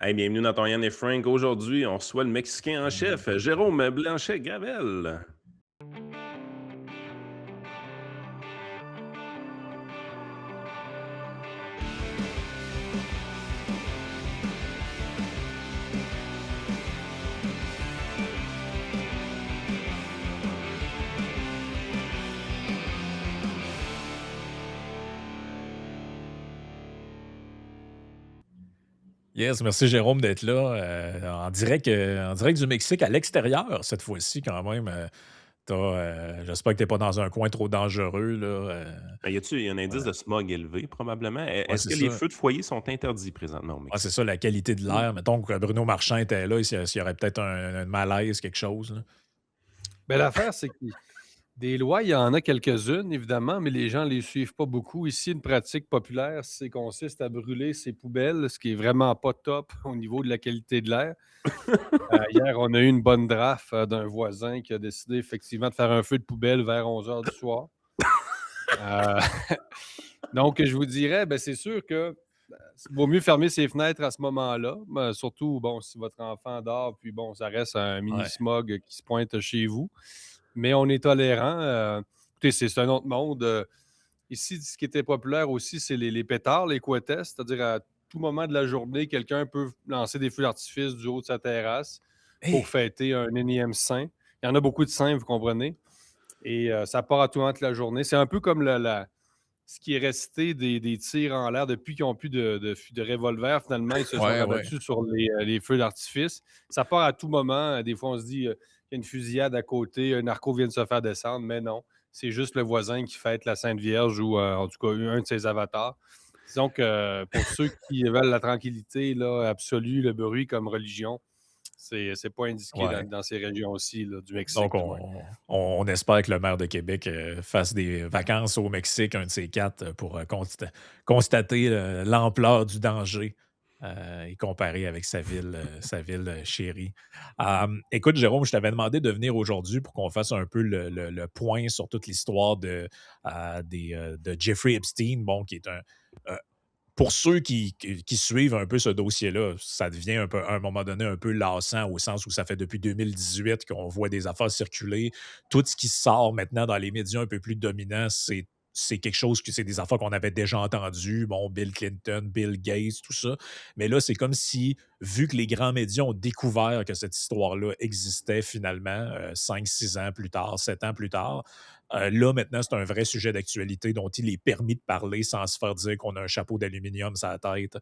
Hey, bienvenue dans ton Yann et Frank. Aujourd'hui, on reçoit le Mexicain en chef, Jérôme Blanchet-Gravel. Yes, merci Jérôme d'être là, en direct du Mexique à l'extérieur cette fois-ci quand même, j'espère que tu es pas dans un coin trop dangereux là, Il y a un indice ouais, de smog élevé, probablement? ouais, Est-ce c'est que les ça. feux de foyer sont interdits présentement au Ouais, c'est Mexique? ça, la qualité de l'air. Mettons que Bruno Marchand était là, s'il y aurait peut-être un malaise, quelque chose là. Ben, l'affaire, c'est que des lois, il y en a quelques-unes, évidemment, mais les gens ne les suivent pas beaucoup. Ici, une pratique populaire, c'est consiste à brûler ses poubelles, ce qui est vraiment pas top au niveau de la qualité de l'air. Hier, on a eu une bonne draft d'un voisin qui a décidé effectivement de faire un feu de poubelle vers 11 heures du soir. Euh, donc, je vous dirais, ben, c'est sûr que il vaut mieux fermer ses fenêtres à ce moment-là, ben, surtout bon, si votre enfant dort, puis bon, ça reste un mini Ouais. smog qui se pointe chez vous. Mais on est tolérant. Écoutez, c'est un autre monde. Ici, ce qui était populaire aussi, c'est les pétards, les couettes, c'est-à-dire à tout moment de la journée, quelqu'un peut lancer des feux d'artifice du haut de sa terrasse pour Hey! fêter un énième saint. Il y en a beaucoup de saints, vous comprenez? Et ça part à tout moment de la journée. C'est un peu comme ce qui est resté des tirs en l'air depuis qu'ils n'ont plus de revolver. Finalement, ils se sont Ouais, ouais. rabattus sur les feux d'artifice. Ça part à tout moment. Des fois, on se dit qu'il y a une fusillade à côté, un narco vient de se faire descendre, mais non. C'est juste le voisin qui fête la Sainte Vierge ou en tout cas un de ses avatars. Disons que pour ceux qui veulent la tranquillité là, absolue, le bruit comme religion, c'est pas indiqué Ouais. dans ces régions-ci là, du Mexique, Donc du moins. on espère que le maire de Québec, fasse des vacances au Mexique, un de ces 4, pour, constater, l'ampleur du danger, et comparer avec sa ville chérie. Écoute, Jérôme, je t'avais demandé de venir aujourd'hui pour qu'on fasse un peu le point sur toute l'histoire de Jeffrey Epstein, bon, qui est pour ceux qui suivent un peu ce dossier-là, ça devient un peu, à un moment donné, un peu lassant au sens où ça fait depuis 2018 qu'on voit des affaires circuler. Tout ce qui sort maintenant dans les médias un peu plus dominants, c'est quelque chose que c'est des affaires qu'on avait déjà entendues. Bon, Bill Clinton, Bill Gates, tout ça. Mais là, c'est comme si, vu que les grands médias ont découvert que cette histoire-là existait finalement, 5-6 ans plus tard, 7 ans plus tard, là, maintenant, c'est un vrai sujet d'actualité dont il est permis de parler sans se faire dire qu'on a un chapeau d'aluminium sur la tête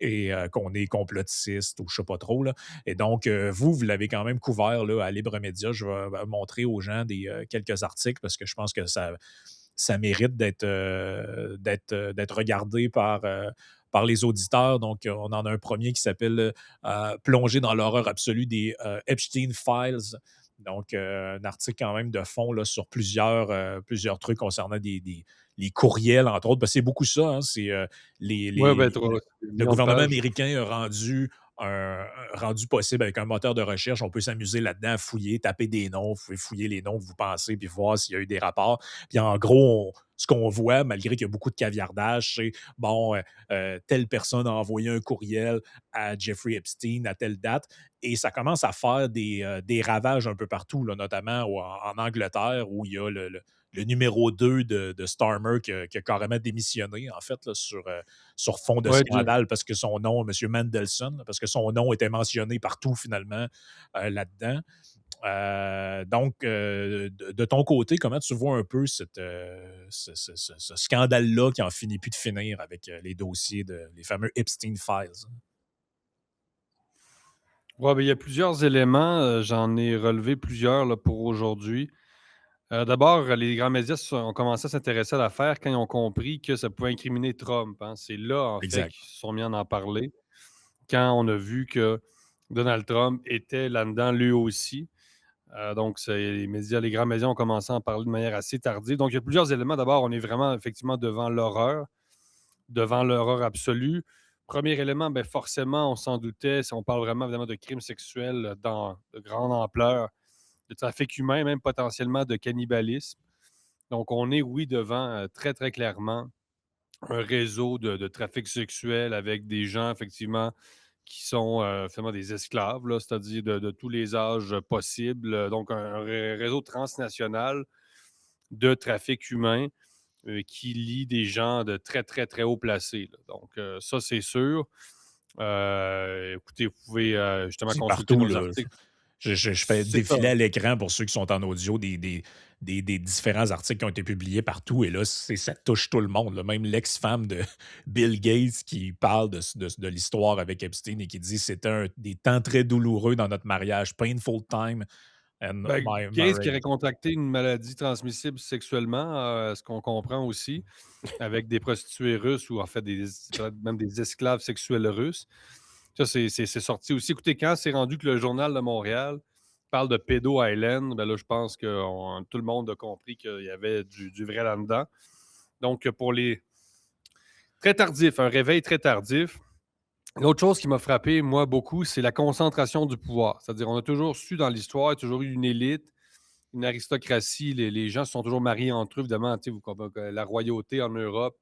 et qu'on est complotiste ou je sais pas trop. Là. Et donc, vous l'avez quand même couvert là, à Libre Média. Je vais montrer aux gens quelques articles parce que je pense que ça mérite d'être regardé par les auditeurs. Donc, on en a un premier qui s'appelle Plonger dans l'horreur absolue des Epstein Files. Donc, un article quand même de fond là, sur plusieurs trucs concernant les courriels, entre autres. Parce que c'est beaucoup ça. Hein, c'est Oui, ben, des le millions de gouvernement pages. américain a rendu possible avec un moteur de recherche. On peut s'amuser là-dedans à fouiller, taper des noms. Vous pouvez fouiller les noms que vous pensez puis voir s'il y a eu des rapports. Puis en gros, ce qu'on voit, malgré qu'il y a beaucoup de caviardage, c'est bon, telle personne a envoyé un courriel à Jeffrey Epstein à telle date. Et ça commence à faire des ravages un peu partout, là, notamment en Angleterre, où il y a le numéro 2 de Starmer qui a carrément démissionné, en fait, là, sur fond de Ouais, scandale, parce que son nom, M. Mandelson, parce que son nom était mentionné partout, finalement, là-dedans. Donc, de ton côté, comment tu vois un peu ce scandale-là qui en finit plus de finir avec les dossiers les fameux Epstein Files? ouais, ben, il y a plusieurs éléments, j'en ai relevé plusieurs là, pour aujourd'hui. D'abord, les grands médias ont commencé à s'intéresser à l'affaire quand ils ont compris que ça pouvait incriminer Trump, hein. C'est là, en fait, Exact. qu'ils se sont mis à en parler, quand on a vu que Donald Trump était là-dedans lui aussi. Donc les grands médias ont commencé à en parler de manière assez tardive. Donc il y a plusieurs éléments. D'abord, on est vraiment effectivement devant l'horreur absolue. Premier élément, ben, forcément, on s'en doutait, si on parle vraiment évidemment de crimes sexuels de grande ampleur, de trafic humain, même potentiellement de cannibalisme. Donc, on est, oui, devant très, très clairement un réseau de trafic sexuel avec des gens, effectivement, qui sont finalement des esclaves, là, c'est-à-dire de tous les âges possibles. Donc, un réseau transnational de trafic humain qui lie des gens de très, très, très haut placés, là. Donc, ça, c'est sûr. Écoutez, vous pouvez justement C'est consulter partout, nos là. articles. Je fais C'est ça. défiler à l'écran pour ceux qui sont en audio des différents articles qui ont été publiés partout. Et là, ça touche tout le monde, là. Même l'ex-femme de Bill Gates qui parle de l'histoire avec Epstein et qui dit c'était des temps très douloureux dans notre mariage. Painful time and Ben, my Gates qui marriage. aurait contracté une maladie transmissible sexuellement, ce qu'on comprend aussi, avec des prostituées russes ou en fait même des esclaves sexuels russes. Ça, c'est sorti aussi. Écoutez, quand c'est rendu que le Journal de Montréal parle de Pédo Island, ben là, je pense que tout le monde a compris qu'il y avait du vrai là-dedans. Donc, pour les très tardifs, un réveil très tardif. L'autre chose qui m'a frappé, moi, beaucoup, c'est la concentration du pouvoir. C'est-à-dire, on a toujours su dans l'histoire, il y a toujours eu une élite, une aristocratie. Les gens se sont toujours mariés entre eux, évidemment. Tu sais, vous comprenez, la royauté en Europe,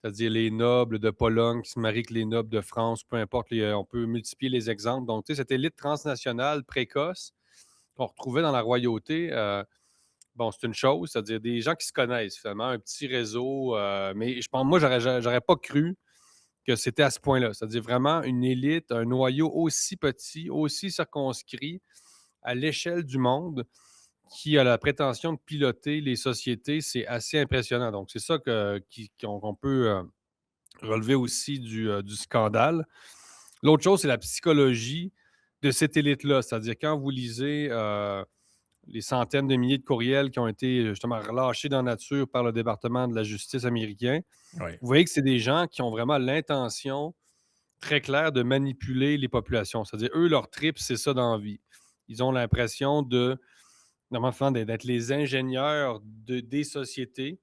c'est-à-dire les nobles de Pologne qui se marient avec les nobles de France, peu importe, on peut multiplier les exemples. Donc, tu sais, cette élite transnationale précoce qu'on retrouvait dans la royauté, bon, c'est une chose, c'est-à-dire des gens qui se connaissent, finalement, un petit réseau. Mais je pense, moi, j'aurais pas cru que c'était à ce point-là. C'est-à-dire vraiment une élite, un noyau aussi petit, aussi circonscrit à l'échelle du monde qui a la prétention de piloter les sociétés. C'est assez impressionnant. Donc, c'est ça qu'on peut relever aussi du scandale. L'autre chose, c'est la psychologie de cette élite-là. C'est-à-dire, quand vous lisez les centaines de milliers de courriels qui ont été justement relâchés dans la nature par le département de la justice américain, Ouais. vous voyez que c'est des gens qui ont vraiment l'intention très claire de manipuler les populations. C'est-à-dire, eux, leur trip, c'est ça dans la vie. Ils ont l'impression normalement, d'être les ingénieurs des sociétés.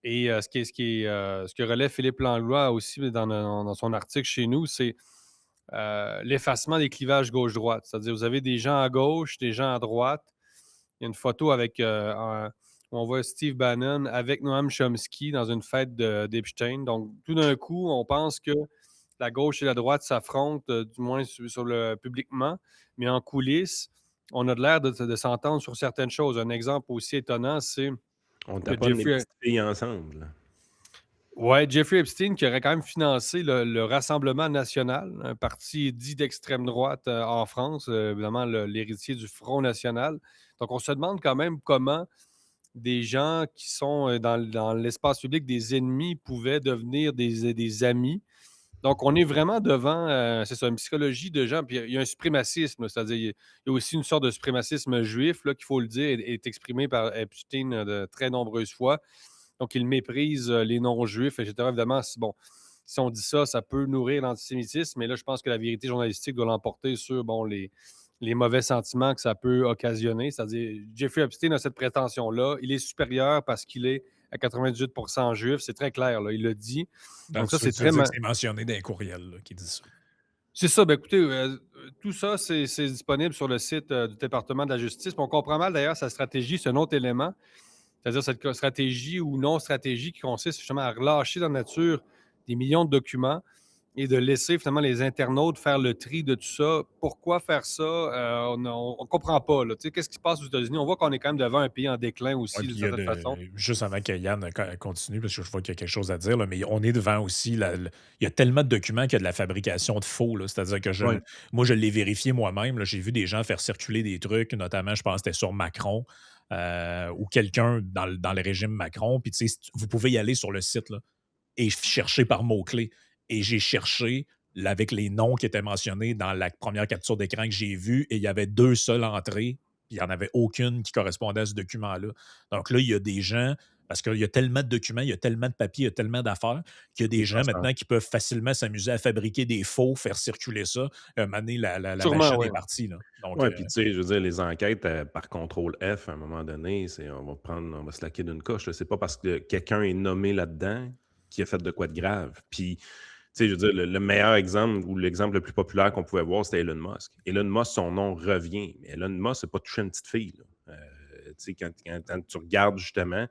Et ce que relève Philippe Langlois aussi dans son article chez nous, c'est l'effacement des clivages gauche-droite. C'est-à-dire, vous avez des gens à gauche, des gens à droite. Il y a une photo où on voit Steve Bannon avec Noam Chomsky dans une fête d'Epstein. Donc, tout d'un coup, on pense que la gauche et la droite s'affrontent, du moins publiquement, mais en coulisses, on a de l'air de s'entendre sur certaines choses. Un exemple aussi étonnant, c'est On que taponne les petites filles ensemble, là. Ouais, Jeffrey Epstein qui aurait quand même financé le Rassemblement national, un parti dit d'extrême droite en France, évidemment l'héritier du Front national. Donc, on se demande quand même comment des gens qui sont dans l'espace public des ennemis pouvaient devenir des amis. Donc, on est vraiment devant, c'est ça, une psychologie de gens. Puis il y a un suprémacisme, là, c'est-à-dire il y a aussi une sorte de suprémacisme juif, là, qu'il faut le dire, est exprimé par Epstein de très nombreuses fois. Donc, il méprise les non-juifs, etc. Évidemment, si on dit ça, ça peut nourrir l'antisémitisme, mais là, je pense que la vérité journalistique doit l'emporter sur les mauvais sentiments que ça peut occasionner. C'est-à-dire, Jeffrey Epstein a cette prétention-là. Il est supérieur parce qu'il est à 98% juif. C'est très clair, là, il le dit. Donc, ça, c'est Tu veux très. dire que c'est mentionné dans un courriel là, qui dit ça. C'est ça. Ben, écoutez, tout ça, c'est disponible sur le site du département de la justice. Puis on comprend mal, d'ailleurs, sa stratégie, c'est un autre élément. C'est-à-dire cette stratégie ou non-stratégie qui consiste justement à relâcher dans la nature des millions de documents et de laisser finalement les internautes faire le tri de tout ça. Pourquoi faire ça? On ne comprend pas, là. Tu sais, qu'est-ce qui se passe aux États-Unis? On voit qu'on est quand même devant un pays en déclin aussi, Ouais, d'une puis il y a certaine façon. juste avant que Yann continue, parce que je vois qu'il y a quelque chose à dire, là, mais on est devant aussi, il y a tellement de documents qu'il y a de la fabrication de faux, là. C'est-à-dire que Ouais. moi, je l'ai vérifié moi-même, là. J'ai vu des gens faire circuler des trucs, notamment, je pense que c'était sur Macron, ou quelqu'un dans le régime Macron, puis tu sais, vous pouvez y aller sur le site, là, et chercher par mots-clés. Et j'ai cherché avec les noms qui étaient mentionnés dans la première capture d'écran que j'ai vue, et il y avait 2 seules entrées, puis il n'y en avait aucune qui correspondait à ce document-là. Donc là, il y a des gens, parce qu'il y a tellement de documents, il y a tellement de papiers, il y a tellement d'affaires, qu'il y a des gens maintenant qui peuvent facilement s'amuser à fabriquer des faux, faire circuler ça. Un moment donné, la Sûrement, machine oui. est partie, là. Donc, Ouais, puis tu sais, je veux dire, les enquêtes par contrôle F, à un moment donné, on va se laquer d'une coche, là. C'est pas parce que quelqu'un est nommé là-dedans qu'il a fait de quoi de grave. Puis, tu sais, je veux dire, le meilleur exemple ou l'exemple le plus populaire qu'on pouvait voir, c'était Elon Musk. Elon Musk, son nom revient. Mais Elon Musk, c'est pas touché une petite fille, là. Tu sais, quand tu regardes justement,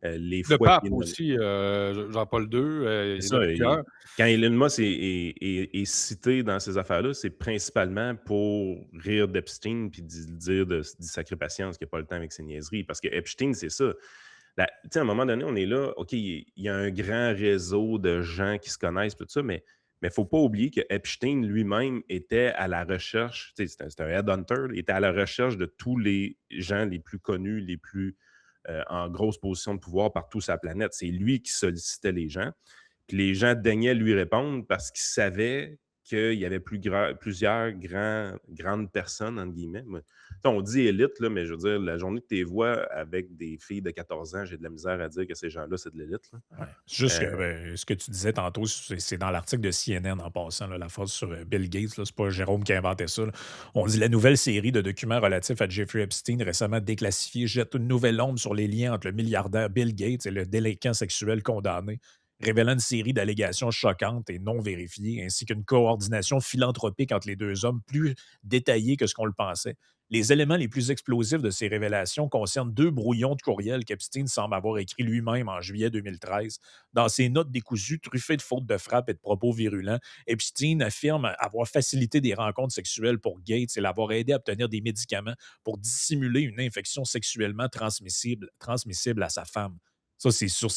les Le fois pape qu'il est nommé. aussi, Jean-Paul II, C'est il y en a ça. plusieurs. Quand Elon Musk est cité dans ces affaires-là, c'est principalement pour rire d'Epstein puis dire d'y sacrer patience qu'il n'a pas le temps avec ses niaiseries. Parce que Epstein, c'est ça. Tu sais, à un moment donné, on est là, OK, il y a un grand réseau de gens qui se connaissent, tout ça, mais il ne faut pas oublier que Epstein lui-même était à la recherche, tu sais, c'est un headhunter, il était à la recherche de tous les gens les plus connus, les plus en grosse position de pouvoir partout sur la planète. C'est lui qui sollicitait les gens. Puis les gens daignaient lui répondre parce qu'ils savaient qu'il y avait plusieurs grandes personnes, entre guillemets. On dit élite, là, mais je veux dire, la journée que tu les vois avec des filles de 14 ans, j'ai de la misère à dire que ces gens-là, c'est de l'élite. Ouais. Juste que Euh, ce que tu disais tantôt, c'est dans l'article de CNN en passant, là, la phrase sur Bill Gates, là, c'est pas Jérôme qui a inventé ça. Là. On dit la nouvelle série de documents relatifs à Jeffrey Epstein, récemment déclassifiés, jette une nouvelle ombre sur les liens entre le milliardaire Bill Gates et le délinquant sexuel condamné, révélant une série d'allégations choquantes et non vérifiées, ainsi qu'une coordination philanthropique entre les deux hommes plus détaillée que ce qu'on le pensait. Les éléments les plus explosifs de ces révélations concernent 2 brouillons de courriels qu'Epstein semble avoir écrits lui-même en juillet 2013. Dans ses notes décousues, truffées de fautes de frappe et de propos virulents, Epstein affirme avoir facilité des rencontres sexuelles pour Gates et l'avoir aidé à obtenir des médicaments pour dissimuler une infection sexuellement transmissible à sa femme. Ça, c'est sûr.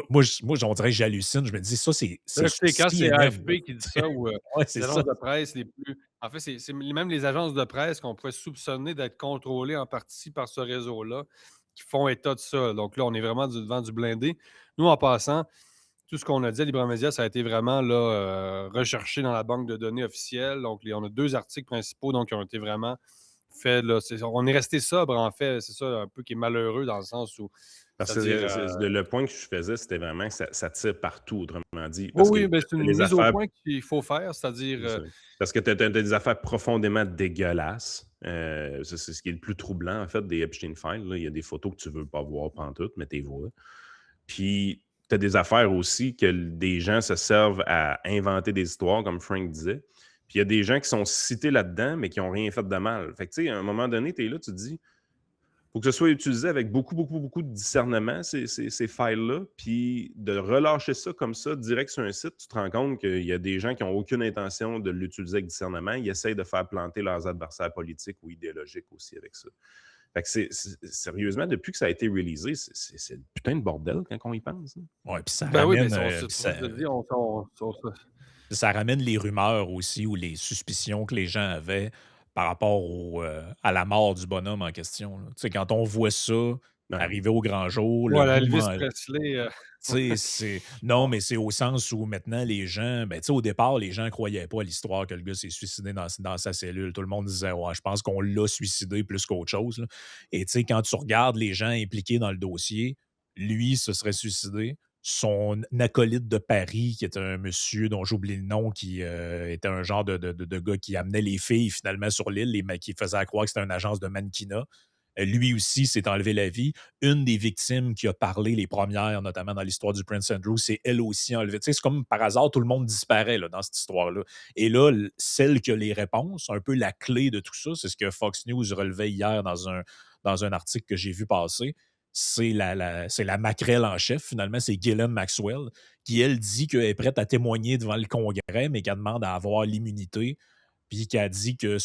Moi, on dirait que j'hallucine. Je me dis, ça, c'est Là, sur c'est quand c'est CNN. Là. AFP qui dit ça ou Ouais, c'est les ça. agences de presse les plus en fait, c'est même les agences de presse qu'on pourrait soupçonner d'être contrôlées en partie par ce réseau-là, qui font état de ça. Donc là, on est vraiment devant du blindé. Nous, en passant, tout ce qu'on a dit à Libre Média, ça a été vraiment là, recherché dans la banque de données officielle. Donc, on a 2 articles principaux donc, qui ont été vraiment faits. Là, on est resté sobre, en fait. C'est ça un peu qui est malheureux dans le sens où, Parce que c'est-à-dire, le point que je faisais, c'était vraiment que ça tire partout, autrement dit. oui, Parce que oui, ben, c'est une les mise au affaires. point qu'il faut faire, c'est-à-dire, C'est ça. Parce que tu as des affaires profondément dégueulasses. C'est ce qui est le plus troublant, en fait, des Epstein Files. Là. Il y a des photos que tu ne veux pas voir pantoute, mais tu les vois. Puis, tu as des affaires aussi que des gens se servent à inventer des histoires, comme Frank disait. Puis, il y a des gens qui sont cités là-dedans, mais qui n'ont rien fait de mal. Fait que, tu sais, à un moment donné, tu es là, tu te dis, faut que ce soit utilisé avec beaucoup, beaucoup, beaucoup de discernement, ces files-là. Puis de relâcher ça comme ça, direct sur un site, tu te rends compte qu'il y a des gens qui n'ont aucune intention de l'utiliser avec discernement. Ils essayent de faire planter leurs adversaires politiques ou idéologiques aussi avec ça. Fait que sérieusement, depuis que ça a été réalisé, c'est le putain de bordel quand on y pense. Hein. Ouais, puis ça ben oui, mais ramène, c'est pour ça que je te dis, ça ramène les rumeurs aussi ou les suspicions que les gens avaient par rapport à la mort du bonhomme en question. Là. Tu sais, quand on voit ça Ouais. arriver au grand jour, le voilà, Elvis mouvement. Presley, Tu sais, non, mais c'est au sens où maintenant les gens, ben, tu sais, au départ, les gens ne croyaient pas à l'histoire que le gars s'est suicidé dans sa cellule. Tout le monde disait, ouais, je pense qu'on l'a suicidé plus qu'autre chose. Là. Et tu sais, quand tu regardes les gens impliqués dans le dossier, lui se serait suicidé. Son acolyte de Paris, qui était un monsieur dont j'oublie le nom, qui était un genre de gars qui amenait les filles finalement sur l'île, qui faisait croire que c'était une agence de mannequinat. Lui aussi s'est enlevé la vie. Une des victimes qui a parlé, les premières, notamment dans l'histoire du Prince Andrew, c'est elle aussi enlevée. Tu sais, c'est comme par hasard, tout le monde disparaît là, dans cette histoire-là. Et là, celle qui a les réponses, un peu la clé de tout ça, c'est ce que Fox News relevait hier dans un article que j'ai vu passer. C'est la maquerelle en chef, finalement, c'est Ghislaine Maxwell, qui, elle, dit qu'elle est prête à témoigner devant le Congrès, mais qu'elle demande à avoir l'immunité puis qui a dit que,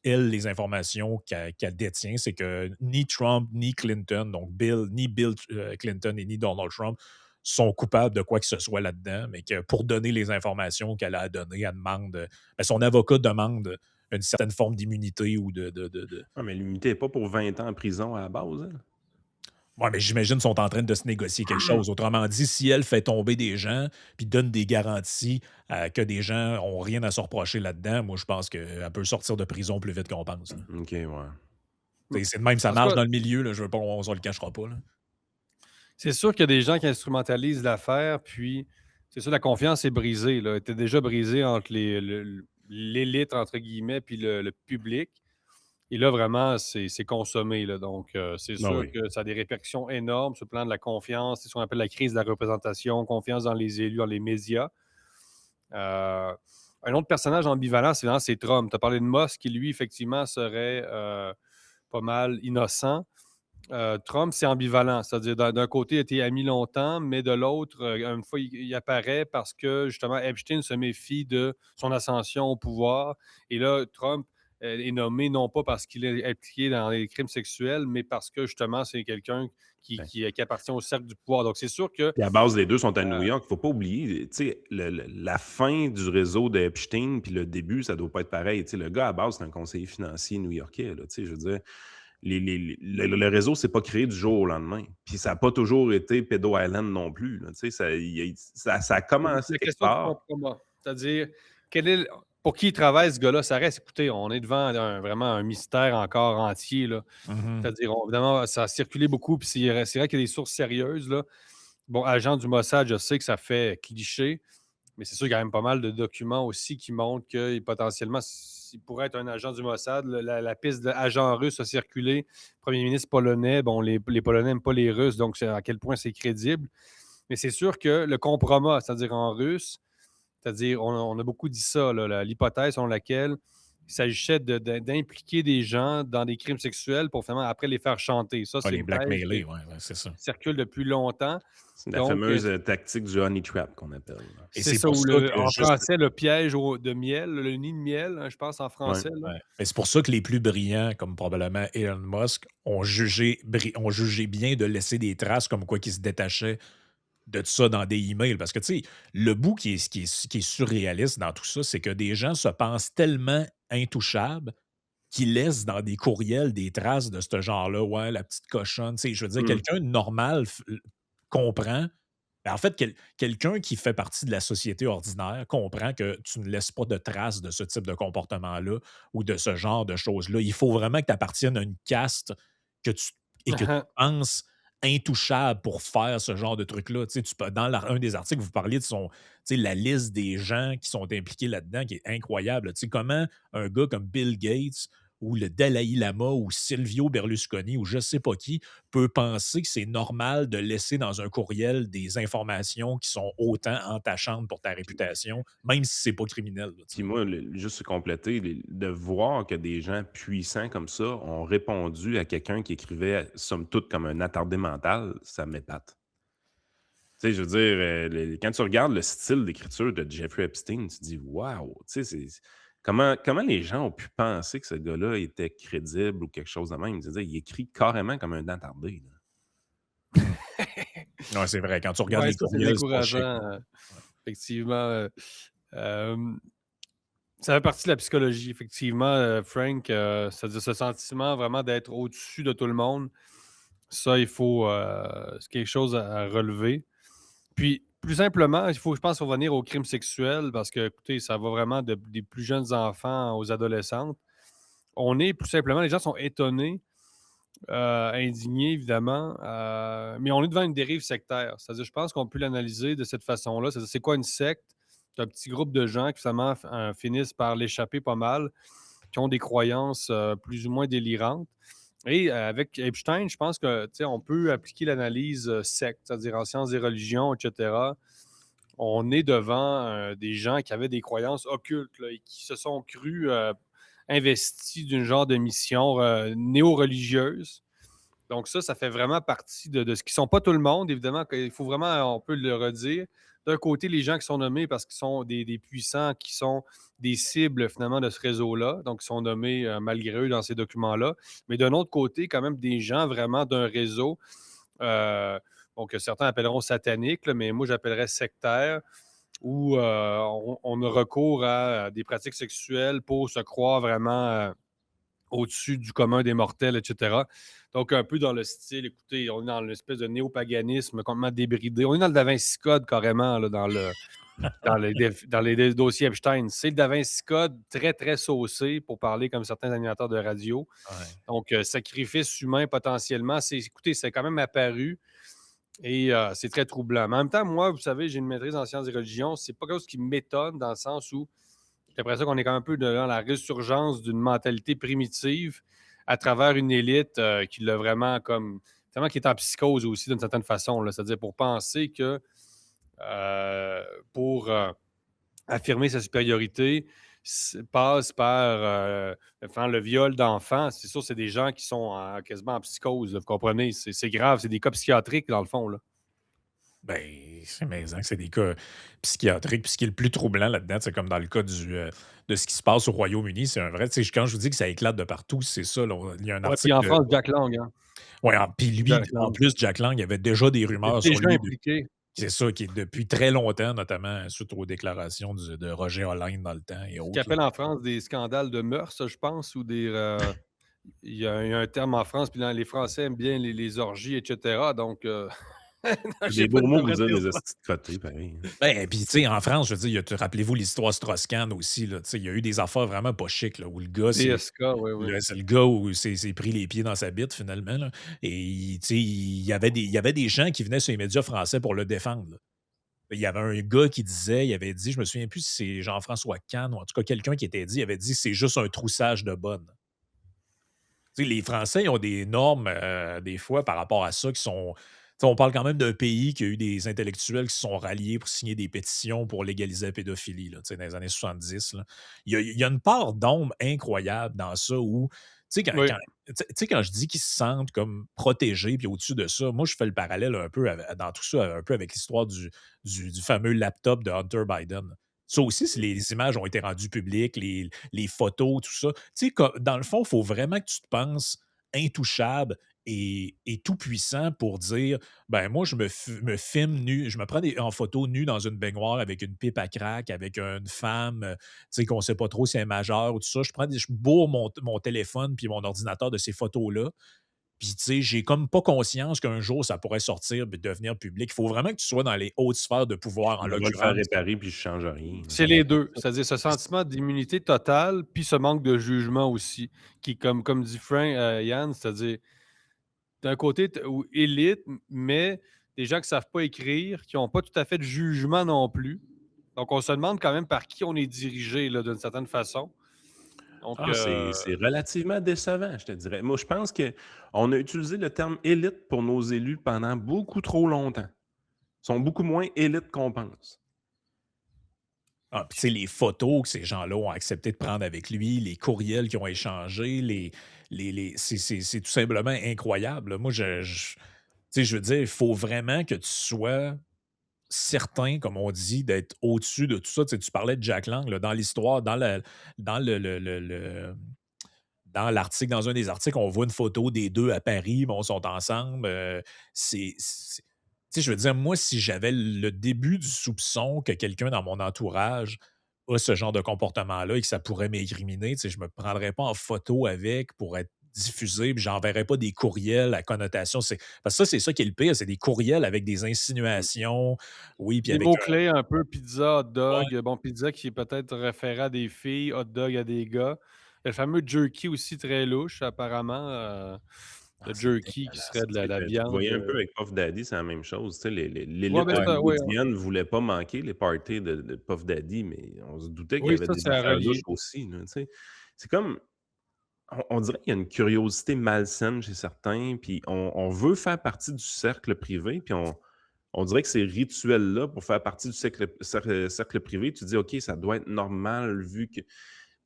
elle, les informations qu'elle détient, c'est que ni Trump ni Clinton, donc ni Bill Clinton et ni Donald Trump, sont coupables de quoi que ce soit là-dedans, mais que pour donner les informations qu'elle a données, elle demande. Son avocat demande une certaine forme d'immunité ou de. Ah, mais l'immunité n'est pas pour 20 ans en prison à la base. Hein? Ouais, mais j'imagine qu'ils sont en train de se négocier quelque chose. Autrement dit, si elle fait tomber des gens puis donne des garanties que des gens n'ont rien à se reprocher là-dedans, moi, je pense qu'elle peut sortir de prison plus vite qu'on pense. Là. OK, ouais. C'est de même, ça en tout marche cas, dans le milieu. Là, je veux pas, on ne se le cachera pas. Là. c'est sûr qu'il y a des gens qui instrumentalisent l'affaire, puis c'est sûr, la confiance est brisée, là. Elle était déjà brisée entre l'élite, entre guillemets, puis le public. Et là, vraiment, c'est consommé, là. Donc, c'est Ah sûr oui. que ça a des répercussions énormes sur le plan de la confiance. C'est ce qu'on appelle la crise de la représentation, confiance dans les élus, dans les médias. Un autre personnage ambivalent, c'est Trump. Tu as parlé de Musk, qui, lui, effectivement, serait pas mal innocent. Trump, c'est ambivalent. C'est-à-dire, d'un côté, il a été ami longtemps, mais de l'autre, une fois, il apparaît parce que, justement, Epstein se méfie de son ascension au pouvoir. Et là, Trump est nommé non pas parce qu'il est impliqué dans les crimes sexuels, mais parce que, justement, c'est quelqu'un Ouais. qui appartient au cercle du pouvoir. Donc, c'est sûr que Puis à base, les deux sont à New York. Il ne faut pas oublier, tu sais, la fin du réseau d'Epstein puis le début, ça ne doit pas être pareil. Tu sais, le gars, à base, c'est un conseiller financier new-yorkais. Là, tu sais, je veux dire, le réseau s'est pas créé du jour au lendemain. Puis ça n'a pas toujours été Pedo Island non plus. Là, tu sais, ça a commencé la quelque question du part. compromis. C'est-à-dire, pour qui il travaille, ce gars-là, ça reste, écoutez, on est devant vraiment un mystère encore entier, là. Mhm. C'est-à-dire, évidemment, ça a circulé beaucoup, puis c'est vrai qu'il y a des sources sérieuses, là. Bon, agent du Mossad, je sais que ça fait cliché, mais c'est sûr qu'il y a quand même pas mal de documents aussi qui montrent que potentiellement, il pourrait être un agent du Mossad. La piste d'agent russe a circulé. Premier ministre polonais, bon, les Polonais n'aiment pas les Russes, donc à quel point c'est crédible. Mais c'est sûr que le compromat, c'est-à-dire en russe, c'est-à-dire, on a beaucoup dit ça, là, l'hypothèse selon laquelle il s'agissait d'impliquer des gens dans des crimes sexuels pour finalement après les faire chanter. Ça, Ah, c'est les une thèse blackmailer, qui ouais, c'est ça. circule depuis longtemps. C'est la Donc, fameuse tactique du honey trap qu'on appelle. Là. Et c'est c'est ça, pour ou ça que en juste. français, le piège de miel, le nid de miel, hein, je pense en Ouais. français. Là. Ouais. Mais c'est pour ça que les plus brillants, comme probablement Elon Musk, ont jugé bien de laisser des traces comme quoi qu'ils se détachaient de ça dans des emails. Parce que, tu sais, le bout qui est surréaliste dans tout ça, c'est que des gens se pensent tellement intouchables qu'ils laissent dans des courriels des traces de ce genre-là. Ouais, la petite cochonne. Tu sais, je veux dire, Hmm. quelqu'un de normal comprend. Ben, en fait, quelqu'un qui fait partie de la société ordinaire comprend que tu ne laisses pas de traces de ce type de comportement-là ou de ce genre de choses-là. Il faut vraiment que tu appartiennes à une caste que tu, et que tu penses intouchable pour faire ce genre de truc-là. Tu sais, dans un des articles, vous parliez de la liste des gens qui sont impliqués là-dedans, qui est incroyable. Tu sais, comment un gars comme Bill Gates ou le Dalai Lama ou Silvio Berlusconi ou je ne sais pas qui peut penser que c'est normal de laisser dans un courriel des informations qui sont autant entachantes pour ta réputation, même si c'est pas criminel. Là, tu Puis sais. moi, juste compléter, de voir que des gens puissants comme ça ont répondu à quelqu'un qui écrivait, somme toute, comme un attardé mental, ça m'épate. Tu sais, je veux dire, quand tu regardes le style d'écriture de Jeffrey Epstein, tu te dis waouh, tu sais, comment les gens ont pu penser que ce gars-là était crédible ou quelque chose de même. Je veux dire, il écrit carrément comme un attardé. Là. Ouais, c'est vrai. Quand tu regardes Oui, les ça, c'est courriels, c'est pas chic. décourageant, effectivement. Euh, Ça fait partie de la psychologie, effectivement, Frank. C'est-à-dire ce sentiment vraiment d'être au-dessus de tout le monde. Ça, c'est quelque chose à relever. Puis, plus simplement, il faut, je pense, revenir aux crimes sexuels parce que, écoutez, ça va vraiment des plus jeunes enfants aux adolescentes. On est, plus simplement, les gens sont étonnés, indignés, évidemment, mais on est devant une dérive sectaire. C'est-à-dire, je pense qu'on peut l'analyser de cette façon-là. C'est-à-dire, c'est quoi une secte? C'est un petit groupe de gens qui, finalement, finissent par l'échapper pas mal, qui ont des croyances plus ou moins délirantes. Et avec Epstein, je pense que on peut appliquer l'analyse secte, c'est-à-dire en sciences des religions, etc. On est devant des gens qui avaient des croyances occultes là, et qui se sont crus investis d'une genre de mission néo-religieuse. Donc ça fait vraiment partie de ce qui ne sont pas tout le monde, évidemment. Il faut vraiment, on peut le redire. D'un côté, les gens qui sont nommés parce qu'ils sont des puissants, qui sont des cibles finalement de ce réseau-là, donc ils sont nommés malgré eux dans ces documents-là. Mais d'un autre côté, quand même des gens vraiment d'un réseau, euh, bon, que certains appelleront satanique, là, mais moi j'appellerais sectaire, où on a recours à des pratiques sexuelles pour se croire vraiment au-dessus du commun des mortels, etc. Donc, un peu dans le style, écoutez, on est dans l'espèce de néopaganisme complètement débridé. On est dans le Da Vinci Code carrément, là, dans les dossiers Epstein. C'est le Da Vinci Code très, très saucé pour parler comme certains animateurs de radio. Ouais. Donc, sacrifice humain potentiellement. Écoutez, c'est quand même apparu et c'est très troublant. Mais en même temps, moi, vous savez, j'ai une maîtrise en sciences et religions. C'est pas quelque chose qui m'étonne dans le sens où j'ai l'impression qu'on est quand même un peu dans la résurgence d'une mentalité primitive à travers une élite qui l'a vraiment comme. Vraiment qui est en psychose aussi d'une certaine façon. Là. C'est-à-dire pour penser que pour affirmer sa supériorité, passe par enfin, le viol d'enfants. C'est sûr, c'est des gens qui sont quasiment en psychose, là, vous comprenez? C'est grave, c'est des cas psychiatriques, dans le fond, là. Ben, c'est amusant que c'est des cas psychiatriques. Puis ce qui est le plus troublant là-dedans, c'est comme dans le cas de ce qui se passe au Royaume-Uni, c'est un vrai. Tu sais, quand je vous dis que ça éclate de partout, c'est ça. Là. Il y a un Ouais, puis article en de. France, Jack Lang, hein? Ouais, puis lui, Jack en Lang. plus, Jack Lang, il y avait déjà des Il est rumeurs sur déjà lui. impliqué. C'est ça, qui est depuis très longtemps, notamment suite aux déclarations de Roger Hollande dans le temps et Ce qu'ils autres. Là. appellent en France des scandales de mœurs, je pense, ou des. Il y a un terme en France, puis les Français aiment bien les orgies, etc. Donc, je sais Des pas beaux si je mots pour devrais dire dire des ça. hosties de côté, pareil. Ben, puis tu sais, en France, je veux dire, rappelez-vous l'histoire Strauss-Kahn aussi, là, tu sais, il y a eu des affaires vraiment pas chic, là, où le gars, DSK, oui, oui. c'est le gars où s'est pris les pieds dans sa bite, finalement, là. Et, tu sais, il y avait des gens qui venaient sur les médias français pour le défendre, là. Il y avait un gars qui disait, il avait dit, je me souviens plus si c'est Jean-François Kahn ou en tout cas quelqu'un qui était dit, il avait dit, c'est juste un troussage de bonne. Tu sais, les Français, ils ont des normes, des fois, par rapport à ça, qui sont. Tu sais, on parle quand même d'un pays qui a eu des intellectuels qui se sont ralliés pour signer des pétitions pour légaliser la pédophilie, là, tu sais, dans les années 70. Là. Il y a une part d'ombre incroyable dans ça où, tu sais, Oui. tu sais, quand je dis qu'ils se sentent comme protégés, puis au-dessus de ça, moi, je fais le parallèle un peu dans tout ça, un peu avec l'histoire du fameux laptop de Hunter Biden. Ça aussi, si les images ont été rendues publiques, les photos, tout ça. Tu sais, dans le fond, il faut vraiment que tu te penses intouchable et tout puissant pour dire ben moi me filme nu, je me prends en photo nu dans une baignoire avec une pipe à crack, avec une femme, tu sais qu'on sait pas trop si elle est majeure ou tout ça. Je bourre mon téléphone puis mon ordinateur de ces photos-là. Puis, tu sais, j'ai comme pas conscience qu'un jour ça pourrait sortir et devenir public. Il faut vraiment que tu sois dans les hautes sphères de pouvoir, en Je vais le faire l'occurrence. réparer puis je change rien. C'est les deux. C'est-à-dire ce sentiment d'immunité totale, puis ce manque de jugement aussi, qui, comme dit Frank, Yann, c'est-à-dire, d'un côté, élite, mais des gens qui ne savent pas écrire, qui n'ont pas tout à fait de jugement non plus. Donc, on se demande quand même par qui on est dirigé, là, d'une certaine façon. Donc, Ah, c'est relativement décevant, je te dirais. Moi, je pense qu'on a utilisé le terme élite pour nos élus pendant beaucoup trop longtemps. Ils sont beaucoup moins élites qu'on pense. Ah, puis tu sais, les photos que ces gens-là ont accepté de prendre avec lui, les courriels qu'ils ont échangés, c'est tout simplement incroyable. Là. Moi, tu sais, je veux dire, il faut vraiment que tu sois certain, comme on dit, d'être au-dessus de tout ça. Tu sais, tu parlais de Jack Lang, là, dans l'histoire, dans dans l'article, dans un des articles, on voit une photo des deux à Paris, bon, ils sont ensemble. Tu sais, je veux dire, moi, si j'avais le début du soupçon que quelqu'un dans mon entourage a ce genre de comportement-là et que ça pourrait m'écriminer, tu sais, je me prendrais pas en photo avec pour être diffusé, puis j'enverrais pas des courriels à connotation. Parce que ça, c'est ça qui est le pire, c'est des courriels avec des insinuations, oui, puis des avec un. mots-clés un peu pizza, hot Ouais, dog. Bon, pizza qui est peut-être référé à des filles, hot dog à des gars. Il y a le fameux jerky aussi très louche, apparemment. Ah, Le c'est jerky qui dégueulasse. serait de Tu sais, la tu le viande. voyais un peu avec Puff Daddy, c'est la même chose. Tu sais, Ouais, l'élite ben, ouais, hollywoodienne ne voulait pas manquer les parties de Puff Daddy, mais on se doutait qu'il y oui, avait ça, des c'est à affaires louches relier. aussi. Là, tu sais. C'est comme, on dirait qu'il y a une curiosité malsaine chez certains, puis on veut faire partie du cercle privé, puis on dirait que ces rituels-là, pour faire partie du cercle privé, tu dis, OK, ça doit être normal vu que.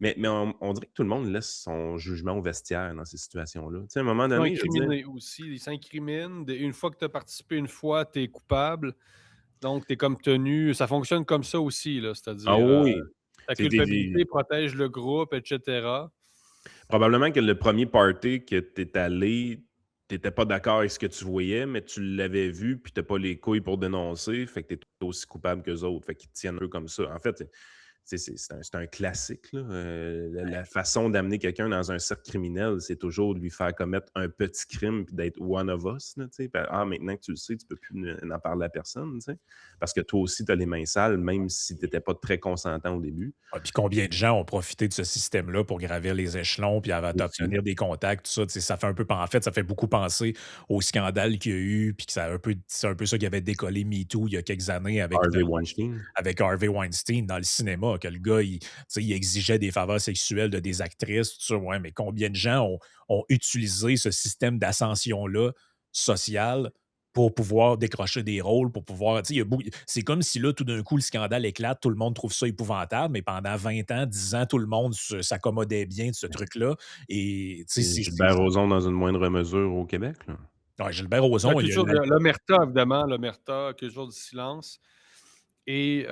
Mais on dirait que tout le monde laisse son jugement au vestiaire dans ces situations-là. Tu sais, à un moment Ils sont donné, je veux dire. incriminés aussi. Ils s'incriminent. Une fois que tu as participé une fois, tu es coupable. Donc, tu es comme tenu. Ça fonctionne comme ça aussi, là. Ah C'est-à-dire, oui, ta oui. culpabilité protège le groupe, etc. Probablement que le premier party que tu es allé, tu étais pas d'accord avec ce que tu voyais, mais tu l'avais vu, puis tu pas les couilles pour dénoncer, fait que tu es aussi coupable qu'eux autres, fait qu'ils te tiennent un peu comme ça. En fait, c'est un classique, là. La façon d'amener quelqu'un dans un cercle criminel, c'est toujours de lui faire commettre un petit crime puis d'être one of us, là, tu sais. Ah, maintenant que tu le sais, tu peux plus en parler à personne, tu sais. Parce que toi aussi, tu as les mains sales, même si tu n'étais pas très consentant au début. ah, puis combien de gens ont profité de ce système-là pour gravir les échelons puis avant Aussi. d'obtenir des contacts, tout ça, tu sais, ça fait un peu, en fait, ça fait beaucoup penser au scandale qu'il y a eu, puis que c'est un peu ça qui avait décollé MeToo il y a quelques années Harvey Weinstein. avec Harvey Weinstein dans le cinéma, que le gars, tu sais, il exigeait des faveurs sexuelles de des actrices, tout ça, ouais, mais combien de gens ont utilisé ce système d'ascension-là sociale pour pouvoir décrocher des rôles, pour pouvoir. Tu sais, c'est comme si là, tout d'un coup, le scandale éclate, tout le monde trouve ça épouvantable, mais pendant 20 ans, 10 ans, tout le monde s'accommodait bien de ce truc-là. Et tu sais, Et Gilbert Rozon dans une moindre mesure au Québec, là. Ouais, Gilbert La Rozon, il y a culture de l'omerta, évidemment, l'omerta, culture du silence. Et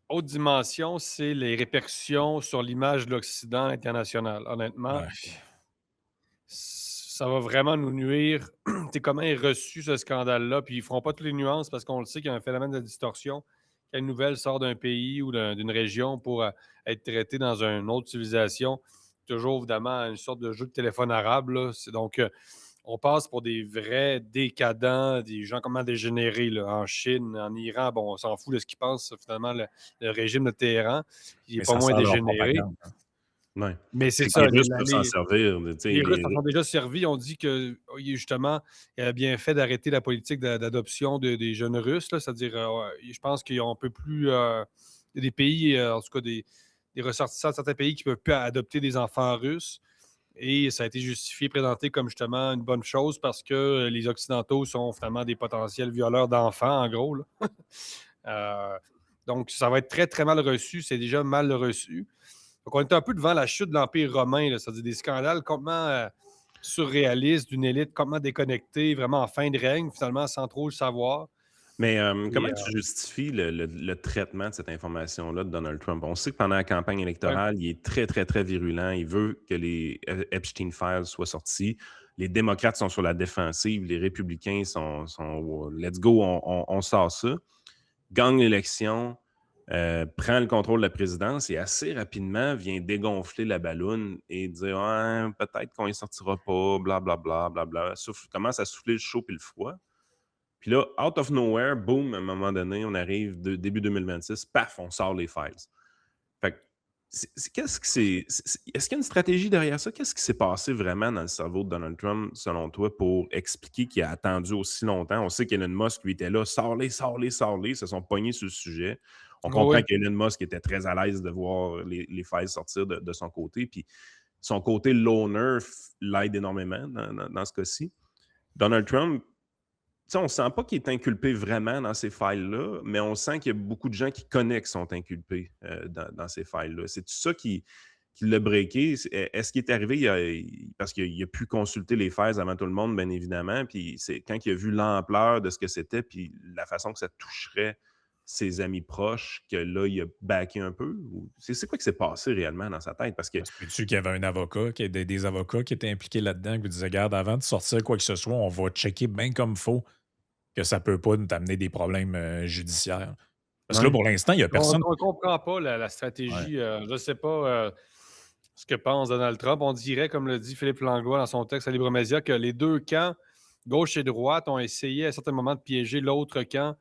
autre dimension, c'est les répercussions sur l'image de l'Occident international. Honnêtement, ouais. ça va vraiment nous nuire. Tu sais, comment est reçu ce scandale-là? Puis ils feront pas toutes les nuances parce qu'on le sait qu'il y a un phénomène de distorsion. Quand une nouvelle sort d'un pays ou d'une région pour être traitée dans une autre civilisation, toujours évidemment une sorte de jeu de téléphone arabe, là. Donc, on passe pour des vrais décadents, des gens comment dégénérés là, en Chine, en Iran. Bon, on s'en fout de ce qu'ils pensent finalement le régime de Téhéran. Il n'est Mais pas ça moins sert leur dégénéré. propagande. Ouais. Mais c'est C'est que ça, les Russes peuvent s'en servir, tu sais, les Russes en sont déjà servis. On dit que justement, il a bien fait d'arrêter la politique d'adoption des jeunes Russes. C'est-à-dire, je pense qu'on ne peut plus. Il y a des pays, en tout cas des ressortissants de certains pays qui ne peuvent plus adopter des enfants russes. Et ça a été justifié, présenté comme justement une bonne chose parce que les Occidentaux sont finalement des potentiels violeurs d'enfants, en gros, là. Euh, donc, ça va être très, très mal reçu. C'est déjà mal reçu. Donc, on est un peu devant la chute de l'Empire romain, là, c'est-à-dire des scandales complètement surréalistes, d'une élite complètement déconnectée, vraiment en fin de règne, finalement, sans trop le savoir. Mais comment Et, tu justifies le traitement de cette information-là de Donald Trump? On sait que pendant la campagne électorale, il est très, très, très virulent. Il veut que les Epstein Files soient sortis. Les démocrates sont sur la défensive. Les républicains sont let's go, on sort ça. Gagne l'élection, prend le contrôle de la présidence et assez rapidement vient dégonfler la balloune et dire ouais, peut-être qu'on ne sortira pas, blablabla, blablabla. Commence à souffler le chaud et le froid. Puis là, out of nowhere, boom, à un moment donné, on arrive début 2026, paf, on sort les files. Fait que, qu'est-ce que est-ce qu'il y a une stratégie derrière ça? Qu'est-ce qui s'est passé vraiment dans le cerveau de Donald Trump, selon toi, pour expliquer qu'il a attendu aussi longtemps? On sait qu'Elon Musk, lui, était là, sors-les, sors-les, sors-les, se sont pognés sur le sujet. On comprend oui. qu'Elon Musk était très à l'aise de voir les files sortir de son côté, puis son côté loner l'aide énormément dans ce cas-ci. Donald Trump, sais, on ne sent pas qu'il est inculpé vraiment dans ces files-là, mais on sent qu'il y a beaucoup de gens qui connaissent qui sont inculpés dans ces files-là. C'est tout ça qui l'a breaké. Est-ce qu'il est arrivé, parce qu'il a pu consulter les files avant tout le monde, bien évidemment, puis c'est quand il a vu l'ampleur de ce que c'était, puis la façon que ça toucherait ses amis proches, que là, il a backé un peu? C'est quoi qui s'est passé réellement dans sa tête? Parce que Ça se peut-tu qu'il y avait un avocat, qu'il y ait des avocats qui étaient impliqués là-dedans, qui vous disaient, regarde, avant de sortir quoi que ce soit, on va checker bien comme faut que ça peut pas nous amener des problèmes judiciaires. Parce que là, ouais. pour l'instant, il n'y a personne. On ne comprend pas la Ouais. stratégie. Je ne sais pas ce que pense Donald Trump. On dirait, comme le dit Philippe Langlois dans son texte à Libre Média, que les deux camps, gauche et droite, ont essayé à certains moments de piéger l'autre camp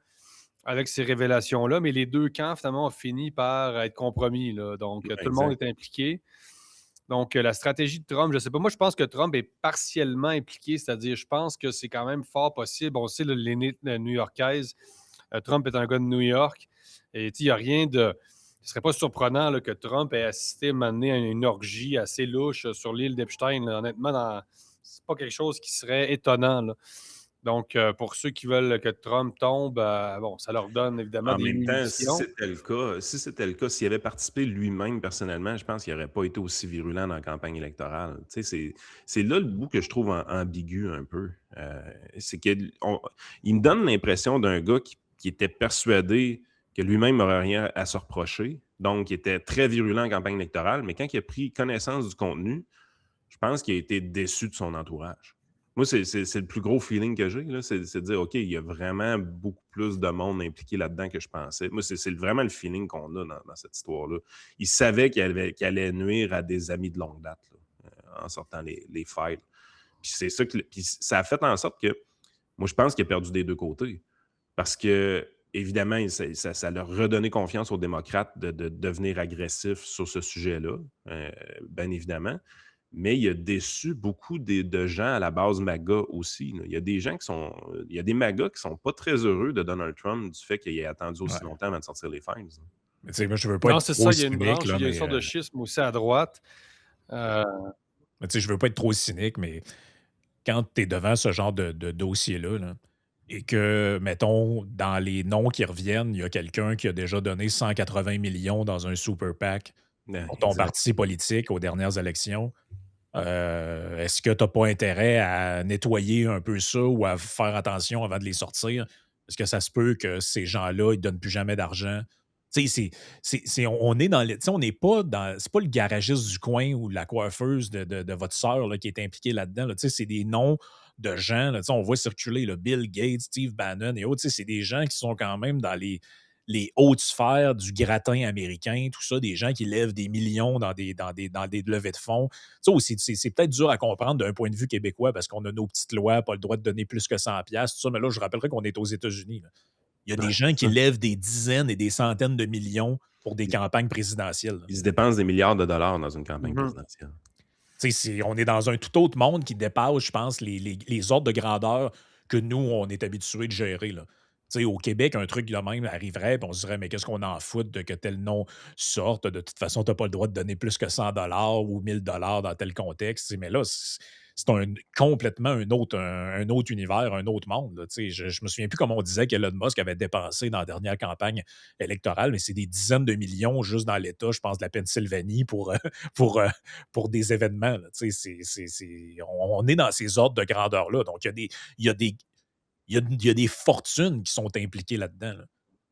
avec ces révélations-là, mais les deux camps, finalement, ont fini par être compromis, là. Donc, tout le monde Exact. est impliqué. Donc, la stratégie de Trump, je ne sais pas. Moi, je pense que Trump est partiellement impliqué, c'est-à-dire, je pense que c'est quand même fort possible. On sait, l'élite new-yorkaise, Trump est un gars de New York. Et il n'y a rien de. Ce ne serait pas surprenant là, que Trump ait assisté à mener à une orgie assez louche sur l'île d'Epstein. Là. Honnêtement, c'est pas quelque chose qui serait étonnant, là. Donc, pour ceux qui veulent que Trump tombe, bon, ça leur donne évidemment En des même temps, si munitions. c'était le cas, s'il avait participé lui-même personnellement, je pense qu'il n'aurait pas été aussi virulent dans la campagne électorale. Tu sais, c'est là le bout que je trouve ambigu un peu. C'est qu'il me donne l'impression d'un gars qui était persuadé que lui-même n'aurait rien à se reprocher, donc il était très virulent en campagne électorale, mais quand il a pris connaissance du contenu, je pense qu'il a été déçu de son entourage. Moi, c'est le plus gros feeling que j'ai, là, c'est de dire, OK, il y a vraiment beaucoup plus de monde impliqué là-dedans que je pensais. Moi, c'est vraiment le feeling qu'on a dans cette histoire-là. Il savait qu'il allait nuire à des amis de longue date là, en sortant les files. Puis c'est ça puis ça a fait en sorte que, moi, je pense qu'il a perdu des deux côtés. Parce que, évidemment, ça leur a redonné confiance aux démocrates de devenir agressifs sur ce sujet-là, bien évidemment. Mais il a déçu beaucoup de gens à la base MAGA aussi, là. Il y a des gens il y a des MAGA qui sont pas très heureux de Donald Trump du fait qu'il ait attendu aussi Ouais. longtemps avant de sortir les files. Mais tu sais, moi, je veux pas Non, être c'est trop ça, il y a une cynique, branche, là, il y a une mais, sorte de schisme aussi à droite. Euh, mais tu sais, je veux pas être trop cynique, mais quand tu es devant ce genre de dossier-là, là, et que, mettons, dans les noms qui reviennent, il y a quelqu'un qui a déjà donné 180 millions dans un super PAC Ouais, pour ton exact. parti politique aux dernières élections. Est-ce que tu n'as pas intérêt à nettoyer un peu ça ou à faire attention avant de les sortir? Est-ce que ça se peut que ces gens-là, ils ne donnent plus jamais d'argent? Tu sais, on est dans tu sais, on n'est pas dans. C'est pas le garagiste du coin ou la coiffeuse de votre sœur là, qui est impliquée là-dedans. Là. Tu sais, c'est des noms de gens. Là, tu sais, on voit circuler le Bill Gates, Steve Bannon et autres. Tu sais, c'est des gens qui sont quand même dans les hautes sphères du gratin américain, tout ça, des gens qui lèvent des millions dans des levées de fonds. Ça aussi, c'est peut-être dur à comprendre d'un point de vue québécois parce qu'on a nos petites lois, pas le droit de donner plus que 100 pièces, tout ça. Mais là, je rappellerai qu'on est aux États-Unis. Là. Il y a des Ouais, gens qui c'est ça. lèvent des dizaines et des centaines de millions pour des Ils, campagnes présidentielles. Là. ils se dépensent des milliards de dollars dans une campagne Mhm. présidentielle. On est dans un tout autre monde qui dépasse, je pense, les ordres de grandeur que nous, on est habitués de gérer. Là. Au Québec, un truc de même arriverait, puis on se dirait, mais qu'est-ce qu'on en fout de que tel nom sorte? De toute façon, tu n'as pas le droit de donner plus que 100 ou 1000 dans tel contexte. Mais là, complètement un autre univers, un autre monde. Là. Je me souviens plus comment on disait qu'Elon Musk avait dépensé dans la dernière campagne électorale, mais c'est des dizaines de millions juste dans l'État, je pense, de la Pennsylvanie pour, pour des événements. Là. On est dans ces ordres de grandeur-là. Donc, il y a des, il y a des fortunes qui sont impliquées là-dedans. Là.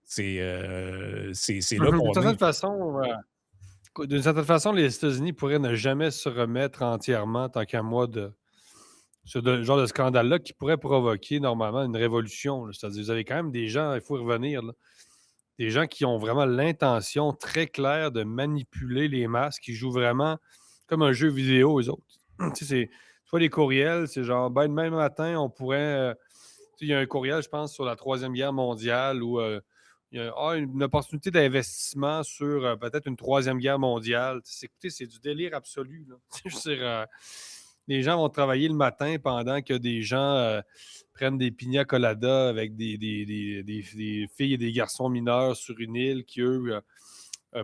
C'est là Mhm. qu'on est. D'une certaine façon, les États-Unis pourraient ne jamais se remettre entièrement, tant qu'à moi, de ce genre de scandale-là qui pourrait provoquer normalement une révolution. Là. C'est-à-dire, vous avez quand même des gens, il faut y revenir, là, des gens qui ont vraiment l'intention très claire de manipuler les masses, qui jouent vraiment comme un jeu vidéo, eux autres. Tu sais, c'est soit les courriels, c'est genre, ben, demain matin, on pourrait. Tu sais, il y a un courriel, je pense, sur la Troisième Guerre mondiale où il y a une opportunité d'investissement sur peut-être une Troisième Guerre mondiale. Tu sais, écoutez, c'est du délire absolu. Là. Je veux dire, les gens vont travailler le matin pendant que des gens prennent des pina coladas avec des filles et des garçons mineurs sur une île qui, eux,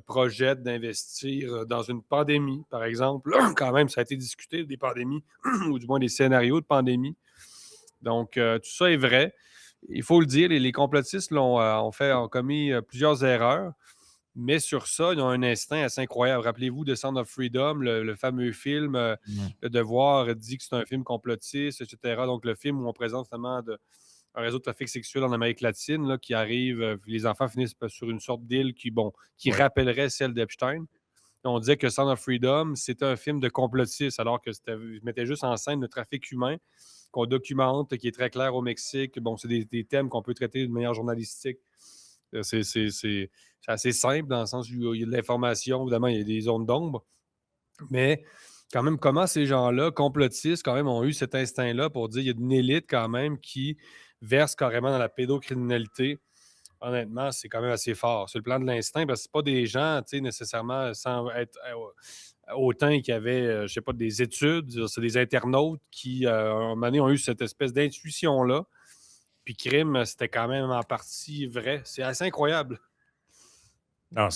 projettent d'investir dans une pandémie, par exemple. Quand même, ça a été discuté, des pandémies, ou du moins des scénarios de pandémie. Donc, tout ça est vrai. Il faut le dire, les complotistes ont commis plusieurs erreurs. Mais sur ça, ils ont un instinct assez incroyable. Rappelez-vous de Sound of Freedom, le fameux film. Mm. Le Devoir dit que c'est un film complotiste, etc. Donc, le film où on présente finalement un réseau de trafic sexuel en Amérique latine là, qui arrive, les enfants finissent sur une sorte d'île qui Ouais. rappellerait celle d'Epstein. On disait que Sound of Freedom, c'était un film de complotiste, alors que ils mettaient juste en scène le trafic humain qu'on documente, qui est très clair au Mexique. Bon, c'est des thèmes qu'on peut traiter de manière journalistique. C'est assez simple dans le sens où il y a de l'information, évidemment, il y a des zones d'ombre. Mais quand même, comment ces gens-là, complotistes, quand même, ont eu cet instinct-là pour dire qu'il y a une élite quand même qui verse carrément dans la pédocriminalité. Honnêtement, c'est quand même assez fort. Sur le plan de l'instinct, parce que c'est pas des gens, tu sais, nécessairement sans être autant qu'il y avait, je ne sais pas, des études. C'est des internautes qui, à un moment donné, ont eu cette espèce d'intuition-là. Puis crime, c'était quand même en partie vrai. C'est assez incroyable. Non,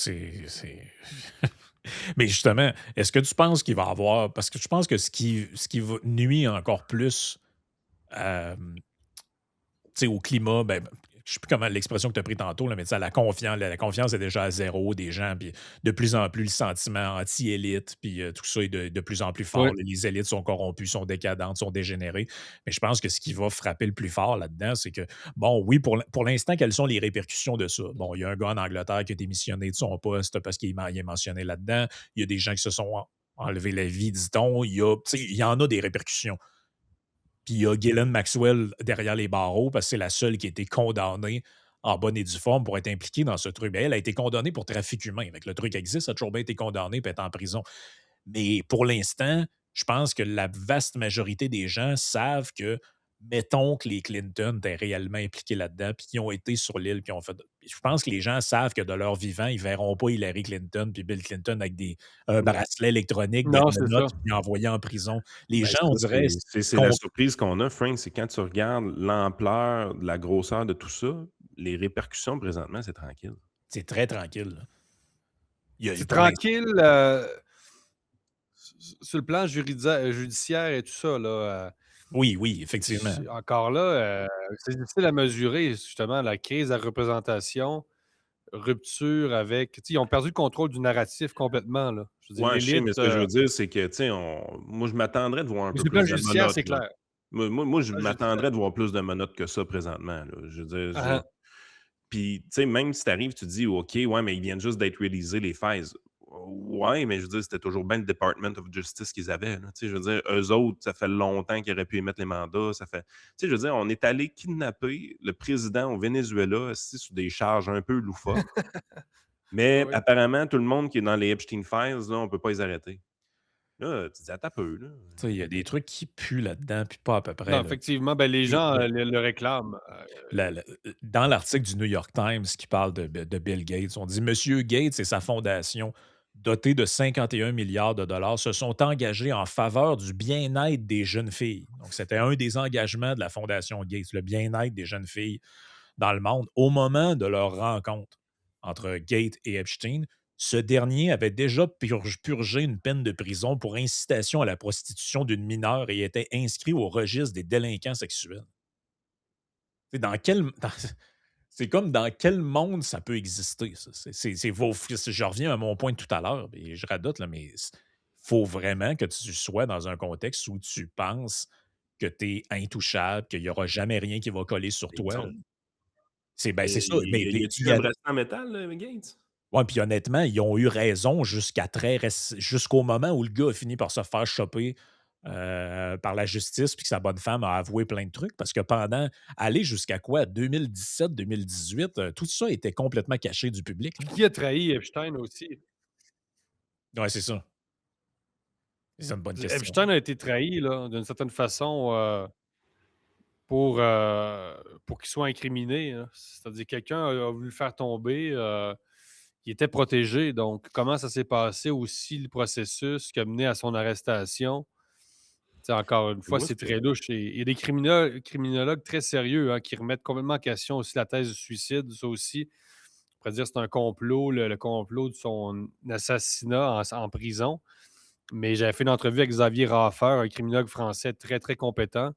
Mais justement, est-ce que tu penses qu'il va y avoir. Parce que je pense que ce qui nuit encore plus au climat, ben, je ne sais plus comment l'expression que tu as pris tantôt, là, mais la confiance, la confiance est déjà à zéro des gens, puis de plus en plus le sentiment anti-élite, puis tout ça est de plus en plus Oui. fort. Les élites sont corrompues, sont décadentes, sont dégénérées. Mais je pense que ce qui va frapper le plus fort là-dedans, c'est que, bon, oui, pour l'instant, quelles sont les répercussions de ça? Bon, il y a un gars en Angleterre qui a démissionné de son poste parce qu'il est mentionné là-dedans. Il y a des gens qui se sont enlevés la vie, dit-on. Il y en a des répercussions. Puis il y a Ghislaine Maxwell derrière les barreaux parce que c'est la seule qui a été condamnée en bonne et due forme pour être impliquée dans ce truc. Ben, elle a été condamnée pour trafic humain. Avec le truc existe, elle a toujours bien été condamnée et est en prison. Mais pour l'instant, je pense que la vaste majorité des gens savent que, mettons que les Clinton étaient réellement impliqués là-dedans, puis qu'ils ont été sur l'île, puis ont fait. Je pense que les gens savent que de leur vivant, ils ne verront pas Hillary Clinton puis Bill Clinton avec un bracelet électronique, des Non, c'est ça. menottes, puis envoyés en prison. Les Ben, gens, on ça, dirait, c'est la surprise qu'on a, Frank, c'est quand tu regardes l'ampleur, la grosseur de tout ça, les répercussions présentement, c'est tranquille. c'est très tranquille. Là. C'est Pour l'instant. tranquille sur le plan judiciaire et tout ça. Là, Oui, oui, effectivement. Encore là, c'est difficile à mesurer, justement, la crise de la représentation, rupture avec tu sais, ils ont perdu le contrôle du narratif complètement, là. Je veux dire, Ouais, je sais, mais l'élite, ce que je veux dire, c'est que, tu sais, moi, je m'attendrais de voir un mais peu sur le plan plus de judiciaire, menottes, c'est là. clair. Moi, je Plan judiciaire. m'attendrais de voir plus de menottes que ça présentement, là. Je veux dire, Ah ah. puis, tu sais, même si tu arrives, tu te dis: «OK, ouais, mais ils viennent juste d'être réalisés, les FAIS». Ouais, mais je veux dire, c'était toujours bien le Department of Justice qu'ils avaient, là. Tu sais, je veux dire, eux autres, ça fait longtemps qu'ils auraient pu émettre les mandats, ça fait tu sais, je veux dire, on est allé kidnapper le président au Venezuela, assis sur des charges un peu loufoques, Oui, mais oui. apparemment, tout le monde qui est dans les Epstein Files, là, on peut pas les arrêter. Là, tu te dis: «Attends un peu, là». Tu sais, il y a des trucs qui puent là-dedans, puis pas à peu Non, près, là. effectivement, ben, les Et gens, le réclament. dans l'article du New York Times qui parle de Bill Gates, on dit: «Monsieur Gates et sa fondation, dotés de 51 milliards de dollars, se sont engagés en faveur du bien-être des jeunes filles». Donc c'était un des engagements de la fondation Gates, le bien-être des jeunes filles dans le monde. Au moment de leur rencontre entre Gates et Epstein, ce dernier avait déjà purgé une peine de prison pour incitation à la prostitution d'une mineure et était inscrit au registre des délinquants sexuels. C'est dans quel dans c'est comme dans quel monde ça peut exister, ça? Je reviens à mon point de tout à l'heure, et je radote, là, mais il faut vraiment que tu sois dans un contexte où tu penses que tu es intouchable, qu'il n'y aura jamais rien qui va coller sur Et toi. donc, C'est ça, mais y a-tu un bracelet en métal, Gates? ouais, puis honnêtement, ils ont eu raison jusqu'au moment où le gars a fini par se faire choper, par la justice, puis que sa bonne femme a avoué plein de trucs. Parce que pendant aller jusqu'à quoi? 2017-2018, tout ça était complètement caché du public, là. Qui a trahi Epstein aussi? Ouais, c'est ça. C'est une bonne question. Epstein a été trahi, là, d'une certaine façon, pour, pour qu'il soit incriminé, hein. C'est-à-dire quelqu'un a voulu le faire tomber, il était protégé, donc comment ça s'est passé aussi, le processus qui a mené à son arrestation? Tu sais, encore une fois, Moi, c'est ce que très louche et il y a des criminologues très sérieux, hein, qui remettent complètement en question aussi la thèse du suicide. Ça aussi, on pourrait dire que c'est un complot, le complot de son assassinat en prison. Mais j'avais fait une entrevue avec Xavier Raffer, un criminologue français très, très compétent.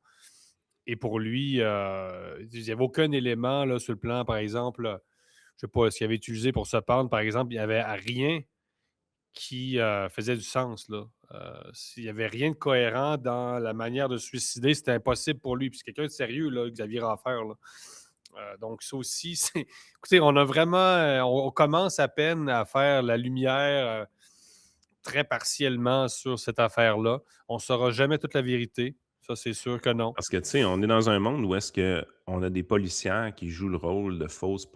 Et pour lui, il n'y avait aucun élément là, sur le plan, par exemple, je ne sais pas, ce qu'il avait utilisé pour se pendre, par exemple, il n'y avait rien qui faisait du sens. Là. S'il n'y avait rien de cohérent dans la manière de se suicider, c'était impossible pour lui. Puis c'est quelqu'un de sérieux, là, Xavier Raffer. Là. Donc, ça aussi, c'est. Écoutez, on a vraiment. On commence à peine à faire la lumière très partiellement sur cette affaire-là. On ne saura jamais toute la vérité. Ça, c'est sûr que non. parce que, tu sais, on est dans un monde où est-ce qu'on a des policières qui jouent le rôle de fausses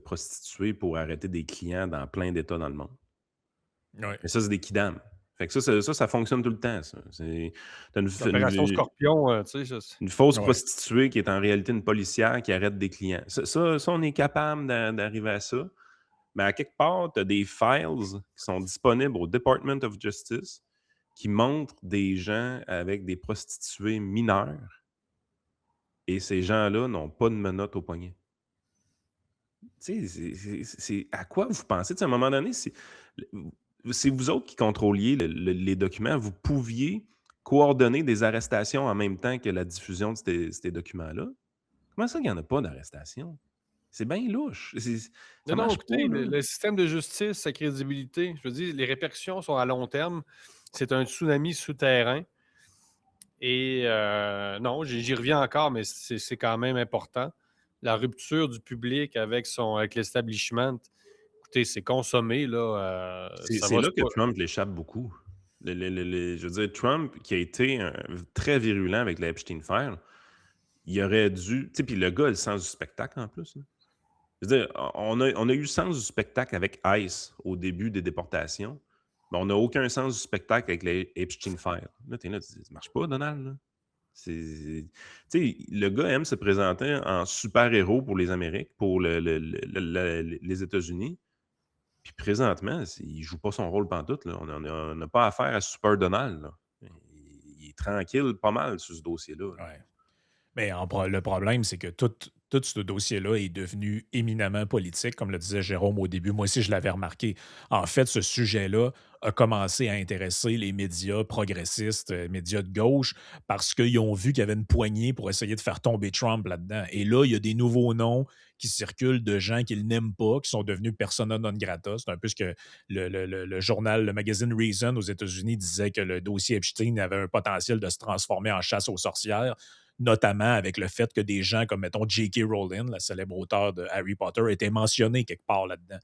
prostituées pour arrêter des clients dans plein d'États dans le monde. Ouais. Mais ça, c'est des kidams. Fait que ça fonctionne tout le temps, ça. Tu L'opération Scorpion, tu sais, une fausse Ouais. prostituée qui est en réalité une policière qui arrête des clients. Ça, on est capable d'arriver à ça. Mais à quelque part, tu as des files qui sont disponibles au Department of Justice qui montrent des gens avec des prostituées mineures et ces gens-là n'ont pas de menottes au poignet. Tu sais, c'est à quoi vous pensez? Tu sais, à un moment donné, c'est vous autres qui contrôliez les documents. Vous pouviez coordonner des arrestations en même temps que la diffusion de ces documents-là. Comment ça qu'il n'y en a pas d'arrestation? C'est bien louche. Non, Ça non, marche pas, écoutez, là. le système de justice, sa crédibilité, je veux dire, les répercussions sont à long terme. C'est un tsunami souterrain. Et non, j'y reviens encore, mais c'est quand même important. La rupture du public avec l'establishment, écoutez, c'est consommé, là. Ça C'est va se là que Trump l'échappe beaucoup. Je veux dire, Trump, qui a été très virulent avec la Epstein File, il aurait dû. Tu sais, puis le gars a le sens du spectacle en plus, là. Je veux dire, on a eu le sens du spectacle avec ICE au début des déportations, mais on n'a aucun sens du spectacle avec les Epstein Files. Là, t'es là, tu dis, ça marche pas, Donald, là. Tu sais, le gars aime se présenter en super-héros pour les Amériques, pour les États-Unis. Puis présentement, il joue pas son rôle pantoute, là. On n'a pas affaire à Super Donald, là. Il est tranquille pas mal sur ce dossier-là, là. Ouais. Mais le problème, c'est que tout ce dossier-là est devenu éminemment politique, comme le disait Jérôme au début. Moi aussi, je l'avais remarqué. En fait, ce sujet-là a commencé à intéresser les médias progressistes, médias de gauche, parce qu'ils ont vu qu'il y avait une poignée pour essayer de faire tomber Trump là-dedans. Et là, il y a des nouveaux noms qui circulent de gens qu'ils n'aiment pas, qui sont devenus persona non grata. C'est un peu ce que le journal, le magazine Reason aux États-Unis disait que le dossier Epstein avait un potentiel de se transformer en chasse aux sorcières, notamment avec le fait que des gens comme, mettons, J.K. Rowling, la célèbre auteure de Harry Potter, étaient mentionnés quelque part là-dedans.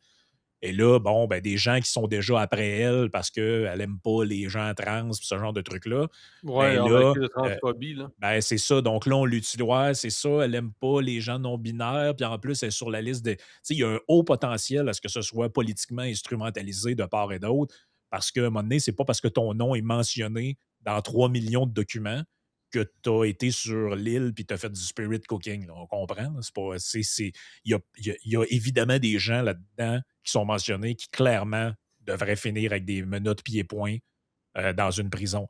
Et là, bon, ben, des gens qui sont déjà après elle parce qu'elle n'aime pas les gens trans, pis ce genre de trucs-là, Ouais, ben on là, accuse de transphobie, là. ben, c'est ça. Donc là, on l'utilise. Ouais, c'est ça. Elle aime pas les gens non-binaires. Puis en plus, elle est sur la liste des. Tu sais, il y a un haut potentiel à ce que ce soit politiquement instrumentalisé de part et d'autre. Parce qu'à un moment donné, c'est pas parce que ton nom est mentionné dans 3 millions de documents que tu as été sur l'île puis tu as fait du spirit cooking, là. On comprend, là. C'est pas. Il y a évidemment des gens là-dedans qui sont mentionnés qui clairement devraient finir avec des menottes pieds-poings dans une prison.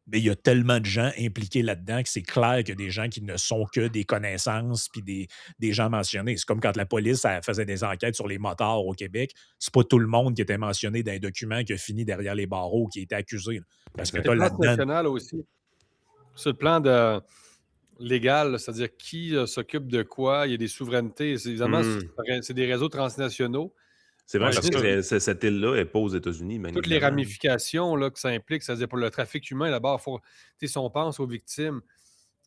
Mais il y a tellement de gens impliqués là-dedans que c'est clair qu'il y a des gens qui ne sont que des connaissances puis des gens mentionnés. C'est comme quand la police elle faisait des enquêtes sur les motards au Québec. C'est pas tout le monde qui était mentionné dans un document qui a fini derrière les barreaux, qui était accusé, là. Parce que Exact. tu Le as plan là-dedans. national aussi. Sur le plan légal, c'est-à-dire qui s'occupe de quoi, il y a des souverainetés. Évidemment, Hmm. c'est des réseaux transnationaux. C'est vrai parce Imaginez que cette île-là n'est pas aux États-Unis, bien toutes les évidemment. ramifications là, que ça implique, c'est-à-dire pour le trafic humain, d'abord, si on pense aux victimes,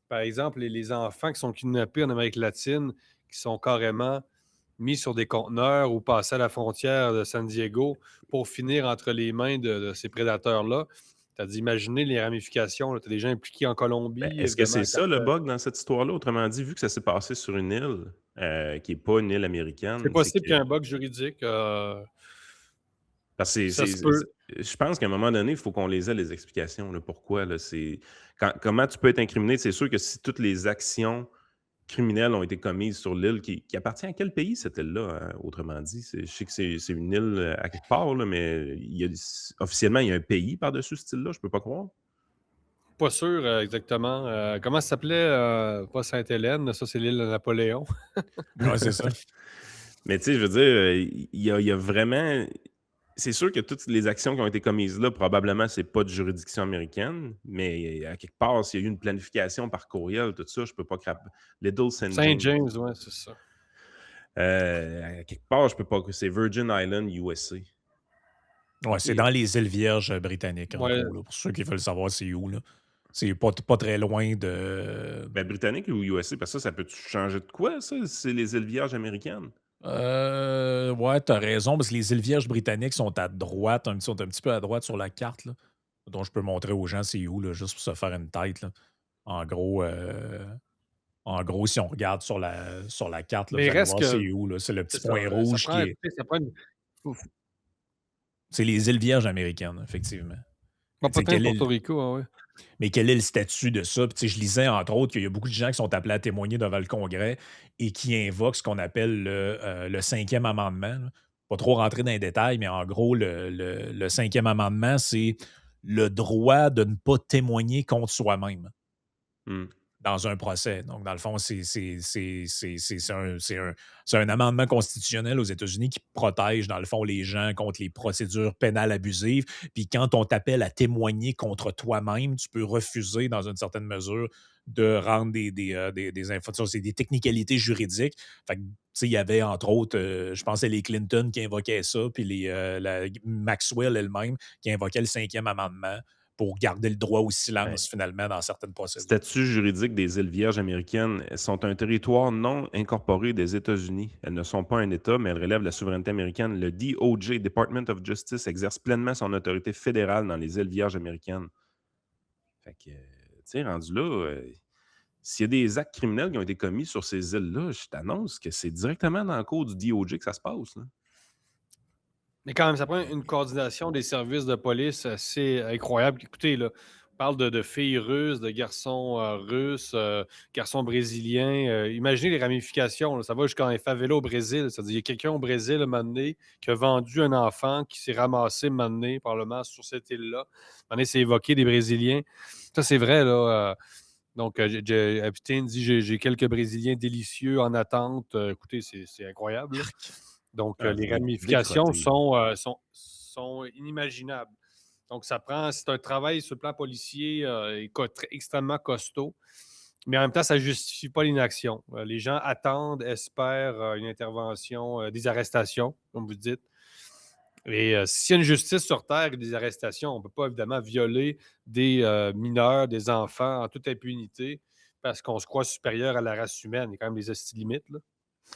par exemple, les enfants qui sont kidnappés en Amérique latine, qui sont carrément mis sur des conteneurs ou passés à la frontière de San Diego pour finir entre les mains de ces prédateurs-là. Tu as d'imaginer les ramifications. Tu as des gens impliqués en Ben, Colombie, est-ce que évidemment. c'est ça le bug dans cette histoire-là? Autrement dit, vu que ça s'est passé sur une île qui n'est pas une île C'est américaine, c'est possible que. qu'il y ait un bug juridique. Parce que Ça se peut. je pense qu'à un moment donné, il faut qu'on les ait, les explications. Là, pourquoi? Là, comment tu peux être incriminé? C'est sûr que si toutes les actions criminelles ont été commises sur l'île, qui appartient à quel pays cette île-là, hein, autrement dit? Je sais que c'est une île à quelque part, là, mais officiellement, il y a un pays par-dessus cette île-là, je peux pas croire. Pas sûr exactement. Comment ça s'appelait? Pas Sainte-Hélène, ça c'est l'île de Napoléon. Ouais, c'est ça. Mais tu sais, je veux dire, il y a vraiment. C'est sûr que toutes les actions qui ont été commises là, probablement, c'est pas de juridiction américaine, mais à quelque part, s'il y a eu une planification par courriel, tout ça, je peux pas craper. Little Saint Saint James. James, ouais, c'est ça. À quelque part, je peux pas. C'est Virgin Island, USA. Ouais, c'est Et- dans les îles Vierges britanniques, en ouais, gros, là, pour ceux qui veulent savoir c'est où, là. C'est pas très loin de. Ben, britannique ou USA, parce que ça peut changer de quoi, ça? C'est les îles Vierges américaines. Ouais, t'as raison, parce que les îles Vierges britanniques sont à droite, sont un petit peu à droite sur la carte, là, dont je peux montrer aux gens c'est où, là, juste pour se faire une tête, là. En gros, euh, En gros, si on regarde sur la carte, là, mais vous il allez reste voir que, c'est où, là. C'est le c'est petit ça, point rouge qui est. ça prend faut- C'est les îles Vierges américaines, effectivement. pas Mais, tu sais, peut-être Porto Rico, ah ouais. mais quel est le statut de ça? Puis, tu sais, je lisais, entre autres, qu'il y a beaucoup de gens qui sont appelés à témoigner devant le Congrès et qui invoquent ce qu'on appelle le cinquième amendement, là. Pas trop rentrer dans les détails, mais en gros, le cinquième amendement, c'est le droit de ne pas témoigner contre soi-même Hmm. dans un procès. Donc, dans le fond, c'est un amendement constitutionnel aux États-Unis qui protège, dans le fond, les gens contre les procédures pénales abusives. Puis quand on t'appelle à témoigner contre toi-même, tu peux refuser, dans une certaine mesure, de rendre des infos. C'est des technicalités juridiques. Fait que, tu sais, il y avait, entre autres, je pensais les Clinton qui invoquaient ça, puis Maxwell elle-même qui invoquait le cinquième amendement pour garder le droit au Ben, silence, finalement, dans certaines procédures. statut juridique des îles Vierges américaines. Elles sont un territoire non incorporé des États-Unis. Elles ne sont pas un État, mais elles relèvent de la souveraineté américaine. Le DOJ, Department of Justice, exerce pleinement son autorité fédérale dans les îles Vierges américaines. Fait que, tu sais, rendu là, s'il y a des actes criminels qui ont été commis sur ces îles-là, je t'annonce que c'est directement dans le cours du DOJ que ça se passe, là. Mais quand même, ça prend une coordination des services de police assez incroyable. Écoutez, là, on parle de filles russes, de garçons russes, garçons brésiliens. Imaginez les ramifications, là. Ça va jusqu'en favela au Brésil. C'est-à-dire qu'il y a quelqu'un au Brésil, un moment donné, qui a vendu un enfant, qui s'est ramassé, un moment donné, probablement sur cette île-là. Un moment donné, c'est évoqué des Brésiliens. Ça, c'est vrai, là. Donc, Epstein dit j'ai quelques Brésiliens délicieux en attente. Écoutez, c'est incroyable, là. Donc, Ah, les c'est ramifications décroté, là. sont inimaginables. Donc, c'est un travail sur le plan policier extrêmement costaud, mais en même temps, ça ne justifie pas l'inaction. Les gens attendent, espèrent une intervention, des arrestations, comme vous dites. Et s'il y a une justice sur Terre et des arrestations, on ne peut pas évidemment violer des mineurs, des enfants en toute impunité parce qu'on se croit supérieur à la race humaine. Il y a quand même des hosties limites, là.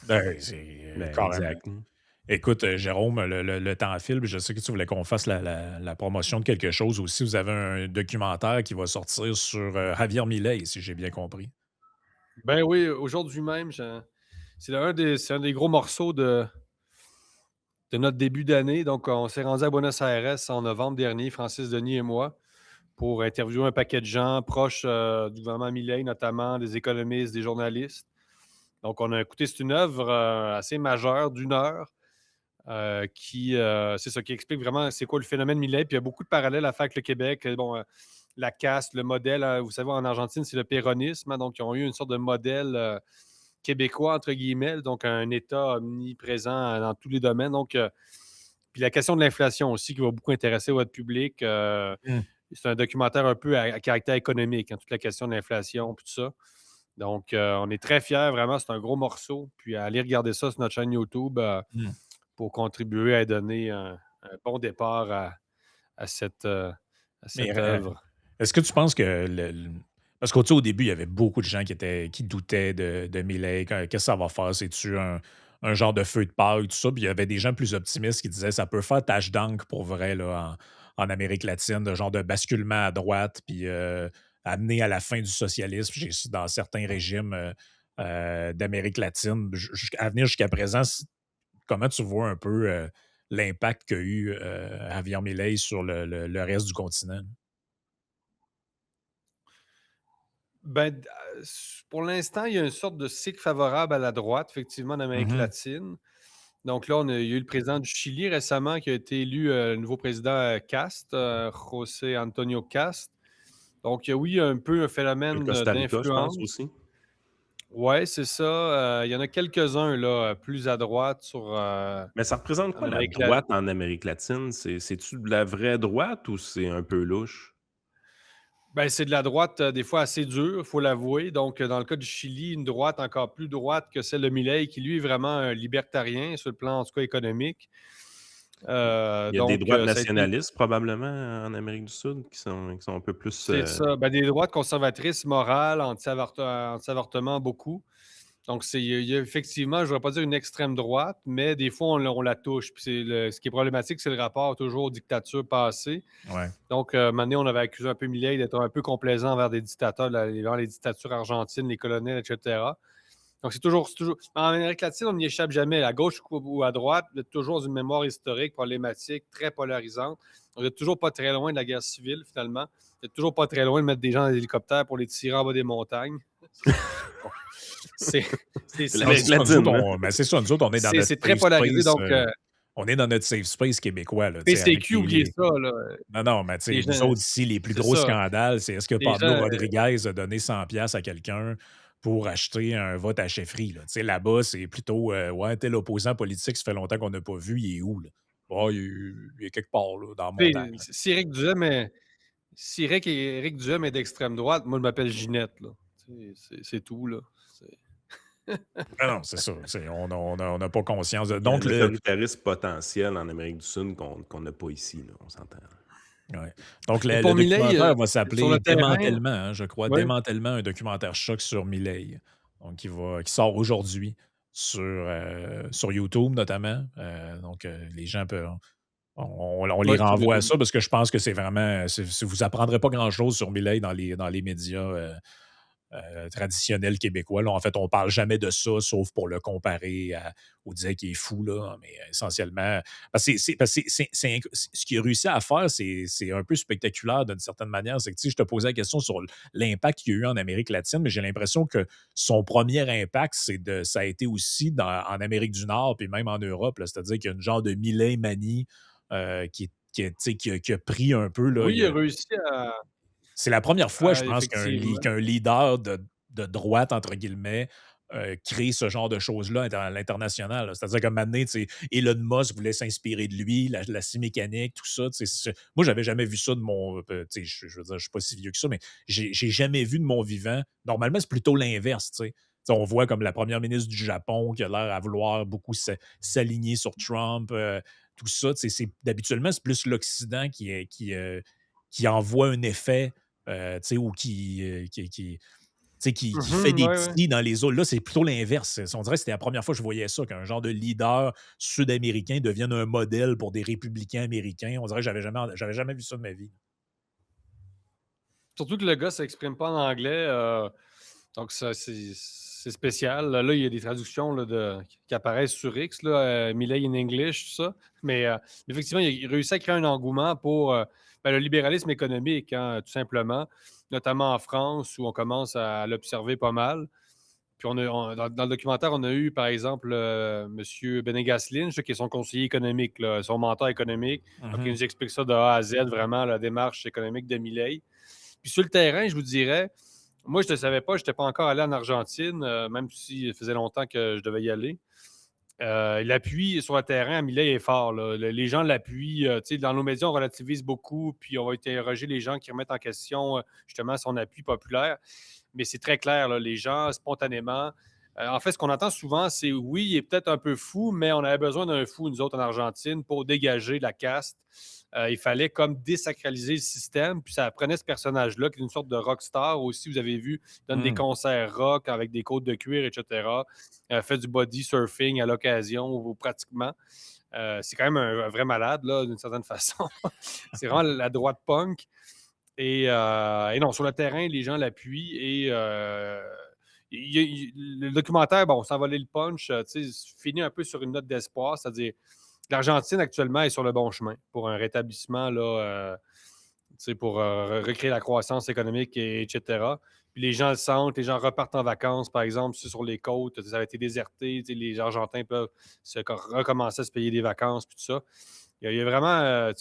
Ben, c'est Ben, carrément. exact. Hein. Écoute, Jérôme, le temps file, puis je sais que tu voulais qu'on fasse la promotion de quelque chose aussi. Vous avez un documentaire qui va sortir sur Javier Milei, si j'ai bien compris. Ben oui, aujourd'hui même, c'est un des gros morceaux de notre début d'année. Donc, on s'est rendu à Buenos Aires en novembre dernier, Francis Denis et moi, pour interviewer un paquet de gens proches du gouvernement Milei, notamment des économistes, des journalistes. Donc, on a écouté, c'est une œuvre assez majeure d'une heure c'est ça, qui explique vraiment c'est quoi le phénomène Milei. Puis il y a beaucoup de parallèles à faire avec le Québec. Bon, la caste, le modèle, vous savez, en Argentine, c'est le péronisme. Hein, donc, ils ont eu une sorte de modèle québécois, entre guillemets, donc un État omniprésent dans tous les domaines. Donc, puis la question de l'inflation aussi, qui va beaucoup intéresser votre public. C'est un documentaire un peu à caractère économique, hein, toute la question de l'inflation, puis tout ça. Donc, on est très fiers, vraiment, c'est un gros morceau. Puis, allez regarder ça sur notre chaîne YouTube pour contribuer à donner un bon départ à cette Mais œuvre. est-ce que tu penses que parce qu'au au début, il y avait beaucoup de gens qui doutaient de Milei. Qu'est-ce que ça va faire? C'est-tu un genre de feu de paille, tout ça? Puis il y avait des gens plus optimistes qui disaient ça peut faire tache d'encre pour vrai là, en Amérique latine, de genre de basculement à droite, puis amener à la fin du socialisme dans certains régimes d'Amérique latine. À venir jusqu'à présent, comment tu vois un peu l'impact qu'a eu Javier Milei sur le reste du continent? Ben, pour l'instant, il y a une sorte de cycle favorable à la droite, effectivement, en Amérique Mhm. latine. Donc là, il y a eu le président du Chili récemment qui a été élu le nouveau président Cast, José Antonio Cast. Donc, oui, il y a un peu un Le phénomène Costa Rica, je pense d'influence. aussi. Oui, c'est ça. Il y en a quelques-uns là, plus à droite Mais ça représente en quoi la Amérique latine. droite en Amérique latine? C'est-tu de la vraie droite ou c'est un peu louche? Ben, c'est de la droite, des fois assez dure, il faut l'avouer. Donc, dans le cas du Chili, une droite encore plus droite que celle de Milei, qui lui est vraiment un libertarien sur le plan, en tout cas, économique. Il y a des Donc, droites ça a été. nationalistes probablement en Amérique du Sud qui sont un peu plus, C'est ça. Ben, des droites conservatrices, morales, anti-avortement, beaucoup. Donc, il y a effectivement, je ne voudrais pas dire une extrême droite, mais des fois, on la touche. Puis ce qui est problématique, c'est le rapport toujours aux dictatures passées. Ouais. Donc, un moment donné, on avait accusé un peu Milei d'être un peu complaisant envers des dictateurs, vers les dictatures argentines, les colonels, etc. Donc, c'est toujours. En Amérique latine, on n'y échappe jamais. À gauche ou à droite, vous êtes toujours dans une mémoire historique, problématique, très polarisante. Vous n'êtes toujours pas très loin de la guerre civile, finalement. Vous n'êtes toujours pas très loin de mettre des gens dans des hélicoptères pour les tirer en bas des montagnes. C'est l'Amérique latine, hein? C'est ça, nous autres, on est dans notre c'est très safe polarisé. space. Donc, On est dans notre safe space québécois. Là, tu sais, avec PCQ, oubliez ça. Là. Non, non, mais tu sais, Les nous gens, autres ici, les plus c'est gros ça. scandales, c'est est-ce que Les Pablo gens, Rodriguez a donné 100$ à quelqu'un pour acheter un vote à chefferie? Là. Tu sais, là-bas, c'est plutôt ouais, tel opposant politique, ça fait longtemps qu'on n'a pas vu, il est où? Là? Oh, il est quelque part là, dans la montagne. Là. si Éric Duhem est d'extrême droite, moi, je m'appelle Ginette. Là. C'est tout. Là. Ah non, c'est ça. On n'a pas conscience de. Il y a Donc, un autoritarisme potentiel en Amérique du Sud qu'on n'a pas ici, là, on s'entend. ouais. Donc Et le pour Milei, documentaire va sur s'appeler le terrain, Démantèlement, hein, je crois. oui. Démantèlement, un documentaire choc sur Milei. Donc, qui sort aujourd'hui sur YouTube, notamment. Donc, les gens peuvent. On les Ouais, sur renvoie à YouTube. ça parce que je pense que c'est vraiment. Vous apprendrez pas grand-chose sur Milei dans les médias traditionnels québécois. Là, en fait, on parle jamais de ça, sauf pour le comparer ou dire qu'il est fou, là, mais essentiellement. Ce qu'il a réussi à faire, c'est un peu spectaculaire d'une certaine manière. C'est que je te posais la question sur l'impact qu'il y a eu en Amérique latine, mais j'ai l'impression que son premier impact, ça a été aussi en Amérique du Nord, puis même en Europe. Là, c'est-à-dire qu'il y a une genre de Milei manie qui a pris un peu. Là, Oui, il a réussi à. C'est la première fois, je pense, Effectivement. qu'un leader de droite, entre guillemets, crée ce genre de choses-là à l'international, là. C'est-à-dire qu'à un moment donné, tu sais, Elon Musk voulait s'inspirer de lui, la scie mécanique, tout ça. Tu sais, moi, j'avais jamais vu ça de mon. Tu sais, je veux dire, je suis pas si vieux que ça, mais j'ai jamais vu de mon vivant. Normalement, c'est plutôt l'inverse, tu sais. Tu sais, on voit comme la première ministre du Japon qui a l'air à vouloir beaucoup s'aligner sur Trump, tout ça. Tu sais, d'habituellement, c'est plus l'Occident qui envoie un effet, tu sais, ou tu sais, qui fait Mhm, des ouais, ouais. petits dans les autres. Là, c'est plutôt l'inverse. On dirait que c'était la première fois que je voyais ça, qu'un genre de leader sud-américain devienne un modèle pour des républicains américains. On dirait que j'avais jamais vu ça de ma vie. Surtout que le gars s'exprime pas en anglais, donc ça, c'est spécial. Là, il y a des traductions là, qui apparaissent sur X, là, Milei in English, tout ça. Mais effectivement, il a réussi à créer un engouement pour le libéralisme économique, hein, tout simplement, notamment en France, où on commence à l'observer pas mal. Puis dans le documentaire, on a eu, par exemple, M. Benegas Lynch, qui est son conseiller économique, là, son mentor économique. Donc, il Mhm. nous explique ça de A à Z, vraiment, la démarche économique de Milei. Puis sur le terrain, je vous dirais, moi, je ne le savais pas, je n'étais pas encore allé en Argentine, même s'il faisait longtemps que je devais y aller. L'appui sur le terrain à Milei est fort, là. Les gens l'appuient. Dans nos médias, on relativise beaucoup, puis on va interroger les gens qui remettent en question justement son appui populaire. Mais c'est très clair, là, les gens, spontanément. En fait, ce qu'on entend souvent, c'est oui, il est peut-être un peu fou, mais on avait besoin d'un fou, nous autres, en Argentine, pour dégager la caste. Il fallait comme désacraliser le système, puis ça prenait ce personnage-là, qui est une sorte de rockstar aussi. Vous avez vu, il donne des Mm. concerts rock avec des côtes de cuir, etc. Fait du body surfing à l'occasion, ou pratiquement. C'est quand même un vrai malade, là, d'une certaine façon. C'est vraiment la droite punk. Et non, sur le terrain, les gens l'appuient et le documentaire, bon, ça valait le punch, finit un peu sur une note d'espoir, c'est-à-dire l'Argentine actuellement est sur le bon chemin pour un rétablissement, là, pour recréer la croissance économique, etc. Puis les gens le sentent, les gens repartent en vacances, par exemple, sur les côtes, ça a été déserté, les Argentins peuvent recommencer à se payer des vacances, puis tout ça. Il y a vraiment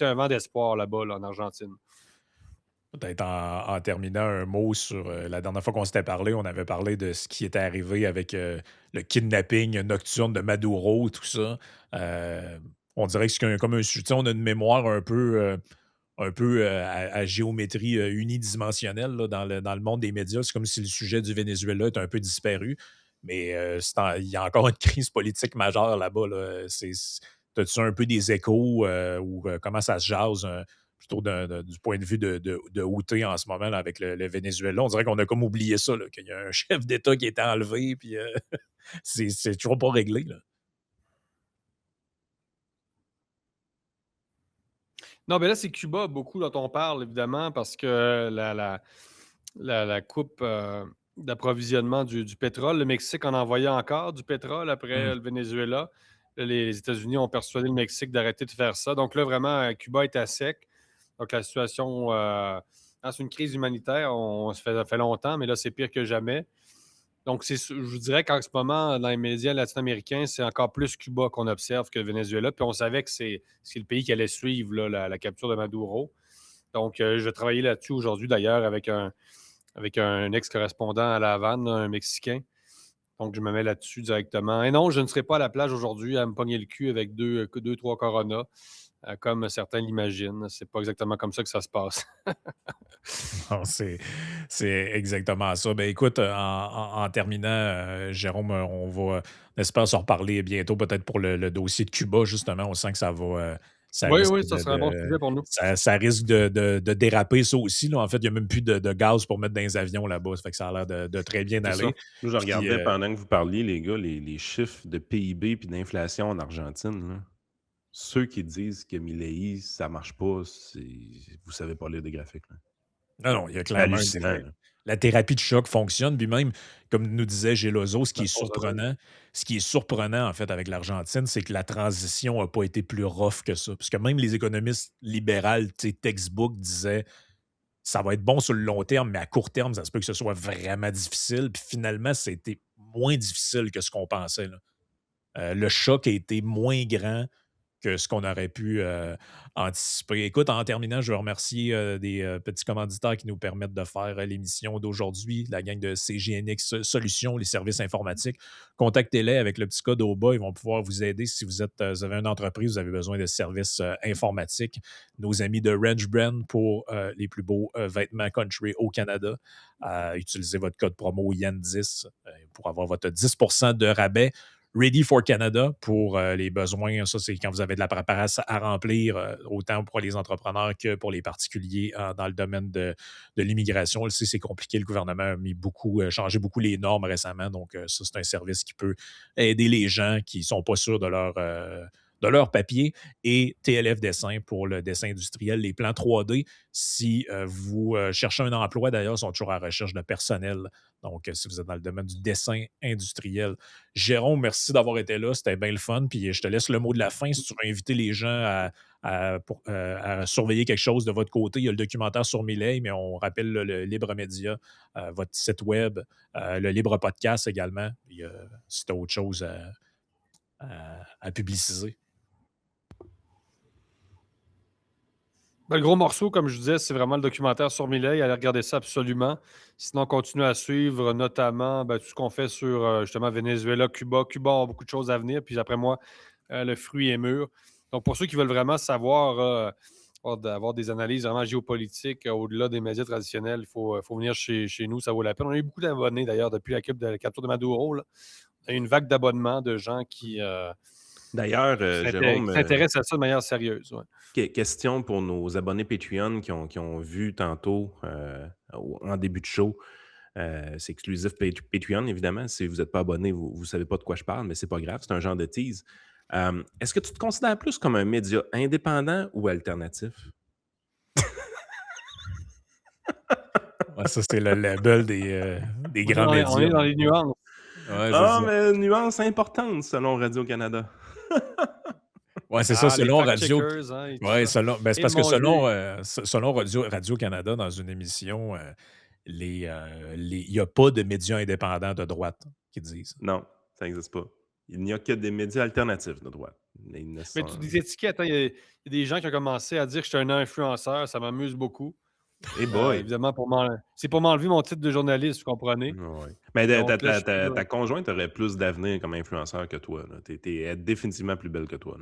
un vent d'espoir là-bas, là, en Argentine. Peut-être en terminant un mot sur la dernière fois qu'on s'était parlé, on avait parlé de ce qui était arrivé avec le kidnapping nocturne de Maduro, tout ça. Euh, on dirait que c'est comme un sujet. On a une mémoire un peu à géométrie unidimensionnelle là, dans le monde des médias. C'est comme si le sujet du Venezuela était un peu disparu. Mais il y a encore une crise politique majeure là-bas. Là. T'as-tu un peu des échos ou comment ça se jase? Plutôt du point de vue de Houthi en ce moment là, avec le Venezuela. On dirait qu'on a comme oublié ça, là, qu'il y a un chef d'État qui a été enlevé, puis c'est toujours pas réglé. Là. Non, mais là, c'est Cuba beaucoup dont on parle, évidemment, parce que la coupe d'approvisionnement du pétrole, le Mexique en envoyait encore du pétrole après Mm. le Venezuela. Là, les États-Unis ont persuadé le Mexique d'arrêter de faire ça. Donc là, vraiment, Cuba est à sec. Donc la situation, c'est une crise humanitaire, ça fait longtemps, mais là, c'est pire que jamais. Donc, je vous dirais qu'en ce moment, dans les médias latino-américains, c'est encore plus Cuba qu'on observe que le Venezuela. Puis on savait que c'est le pays qui allait suivre là, la capture de Maduro. Donc, je vais travailler là-dessus aujourd'hui, d'ailleurs, avec un ex-correspondant à La Havane, là, un Mexicain. Donc, je me mets là-dessus directement. Et non, je ne serai pas à la plage aujourd'hui à me pogner le cul avec deux trois Corona, comme certains l'imaginent. C'est pas exactement comme ça que ça se passe. Non, c'est exactement ça. Ben, écoute, en terminant, Jérôme, on espère se reparler bientôt, peut-être pour le dossier de Cuba, justement. On sent que ça Oui, risque oui, ça sera un bon sujet pour nous. ça risque de déraper, ça aussi. Là. En fait, il n'y a même plus de gaz pour mettre dans les avions là-bas. Ça fait que ça a l'air de très bien C'est ça. aller. Moi, je Puis, regardais pendant que vous parliez, les gars, les chiffres de PIB puis d'inflation en Argentine. Là. Ceux qui disent que Milei, ça marche pas, vous savez pas lire des graphiques. Là. non, non, il y a C'est clairement hallucinant. Là. la thérapie de choc fonctionne. Puis même, comme nous disait Gelozo, Ça pose à dire. ce qui est surprenant, en fait, avec l'Argentine, c'est que la transition n'a pas été plus rough que ça. Parce que même les économistes libérales, tu sais, textbook disaient ça va être bon sur le long terme, mais à court terme, ça se peut que ce soit vraiment difficile. Puis finalement, c'était moins difficile que ce qu'on pensait. Là. Le choc a été moins grand. que ce qu'on aurait pu anticiper. Écoute, en terminant, je veux remercier des petits commanditaires qui nous permettent de faire l'émission d'aujourd'hui, la gang de CGNX Solutions, les services informatiques. Contactez-les avec le petit code au bas. Ils vont pouvoir vous aider si vous avez une entreprise, vous avez besoin de services informatiques. Nos amis de Range Brand pour les plus beaux vêtements country au Canada. Utilisez votre code promo YEN10 pour avoir votre 10% de rabais. Ready for Canada pour les besoins. Ça, c'est quand vous avez de la paperasse à remplir, autant pour les entrepreneurs que pour les particuliers dans le domaine de l'immigration. On le sait, c'est compliqué. Le gouvernement a changé beaucoup les normes récemment. Donc, ça, c'est un service qui peut aider les gens qui ne sont pas sûrs de leur papier. Et TLF Dessin pour le dessin industriel, les plans 3D. Si vous cherchez un emploi, d'ailleurs, ils sont toujours à la recherche de personnel. Donc, si vous êtes dans le domaine du dessin industriel. Jérôme, merci d'avoir été là. C'était bien le fun. Puis je te laisse le mot de la fin. Si tu veux inviter les gens à surveiller quelque chose de votre côté, il y a le documentaire sur Milei, mais on rappelle le Libre Média, votre site web, le Libre Podcast également. Si tu as autre chose à publiciser. Ben, le gros morceau, comme je disais, c'est vraiment le documentaire sur Milei. Allez regarder ça absolument. Sinon, continuez à suivre notamment tout ce qu'on fait sur justement Venezuela, Cuba. Cuba a beaucoup de choses à venir. Puis après moi, le fruit est mûr. Donc, pour ceux qui veulent vraiment savoir, avoir des analyses vraiment géopolitiques au-delà des médias traditionnels, il faut venir chez nous. Ça vaut la peine. On a eu beaucoup d'abonnés d'ailleurs depuis la capture de Maduro. Là. On a eu une vague d'abonnements de gens qui D'ailleurs, Jérôme, s'intéressent à ça de manière sérieuse. Ouais. Question pour nos abonnés Patreon qui ont vu tantôt en début de show. C'est exclusif Patreon, évidemment. Si vous n'êtes pas abonné, vous ne savez pas de quoi je parle, mais c'est pas grave, c'est un genre de tease. Est-ce que tu te considères plus comme un média indépendant ou alternatif? Ouais, ça, c'est le label des grands médias. On est dans les nuances. Ouais, mais nuance importante selon Radio-Canada. Oui, c'est ça, selon Radio. Hein, ouais, c'est parce que selon Radio-Canada, dans une émission, il n'y a pas de médias indépendants de droite qui disent. Non, ça n'existe pas. Il n'y a que des médias alternatifs de droite. Mais tu des étiquettes, il y a des gens qui ont commencé à dire que je suis un influenceur, ça m'amuse beaucoup. Et boy! Évidemment, c'est pour m'enlever mon titre de journaliste, vous comprenez? Ouais. Mais ta conjointe aurait plus d'avenir comme influenceur que toi. Elle est définitivement plus belle que toi.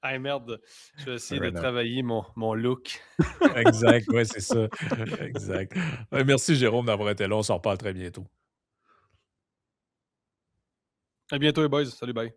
Hey, merde, je vais essayer de travailler mon look. Exact, oui, c'est ça. Exact. Merci, Jérôme, d'avoir été là. On s'en reparle très bientôt. À bientôt, les boys. Salut, bye.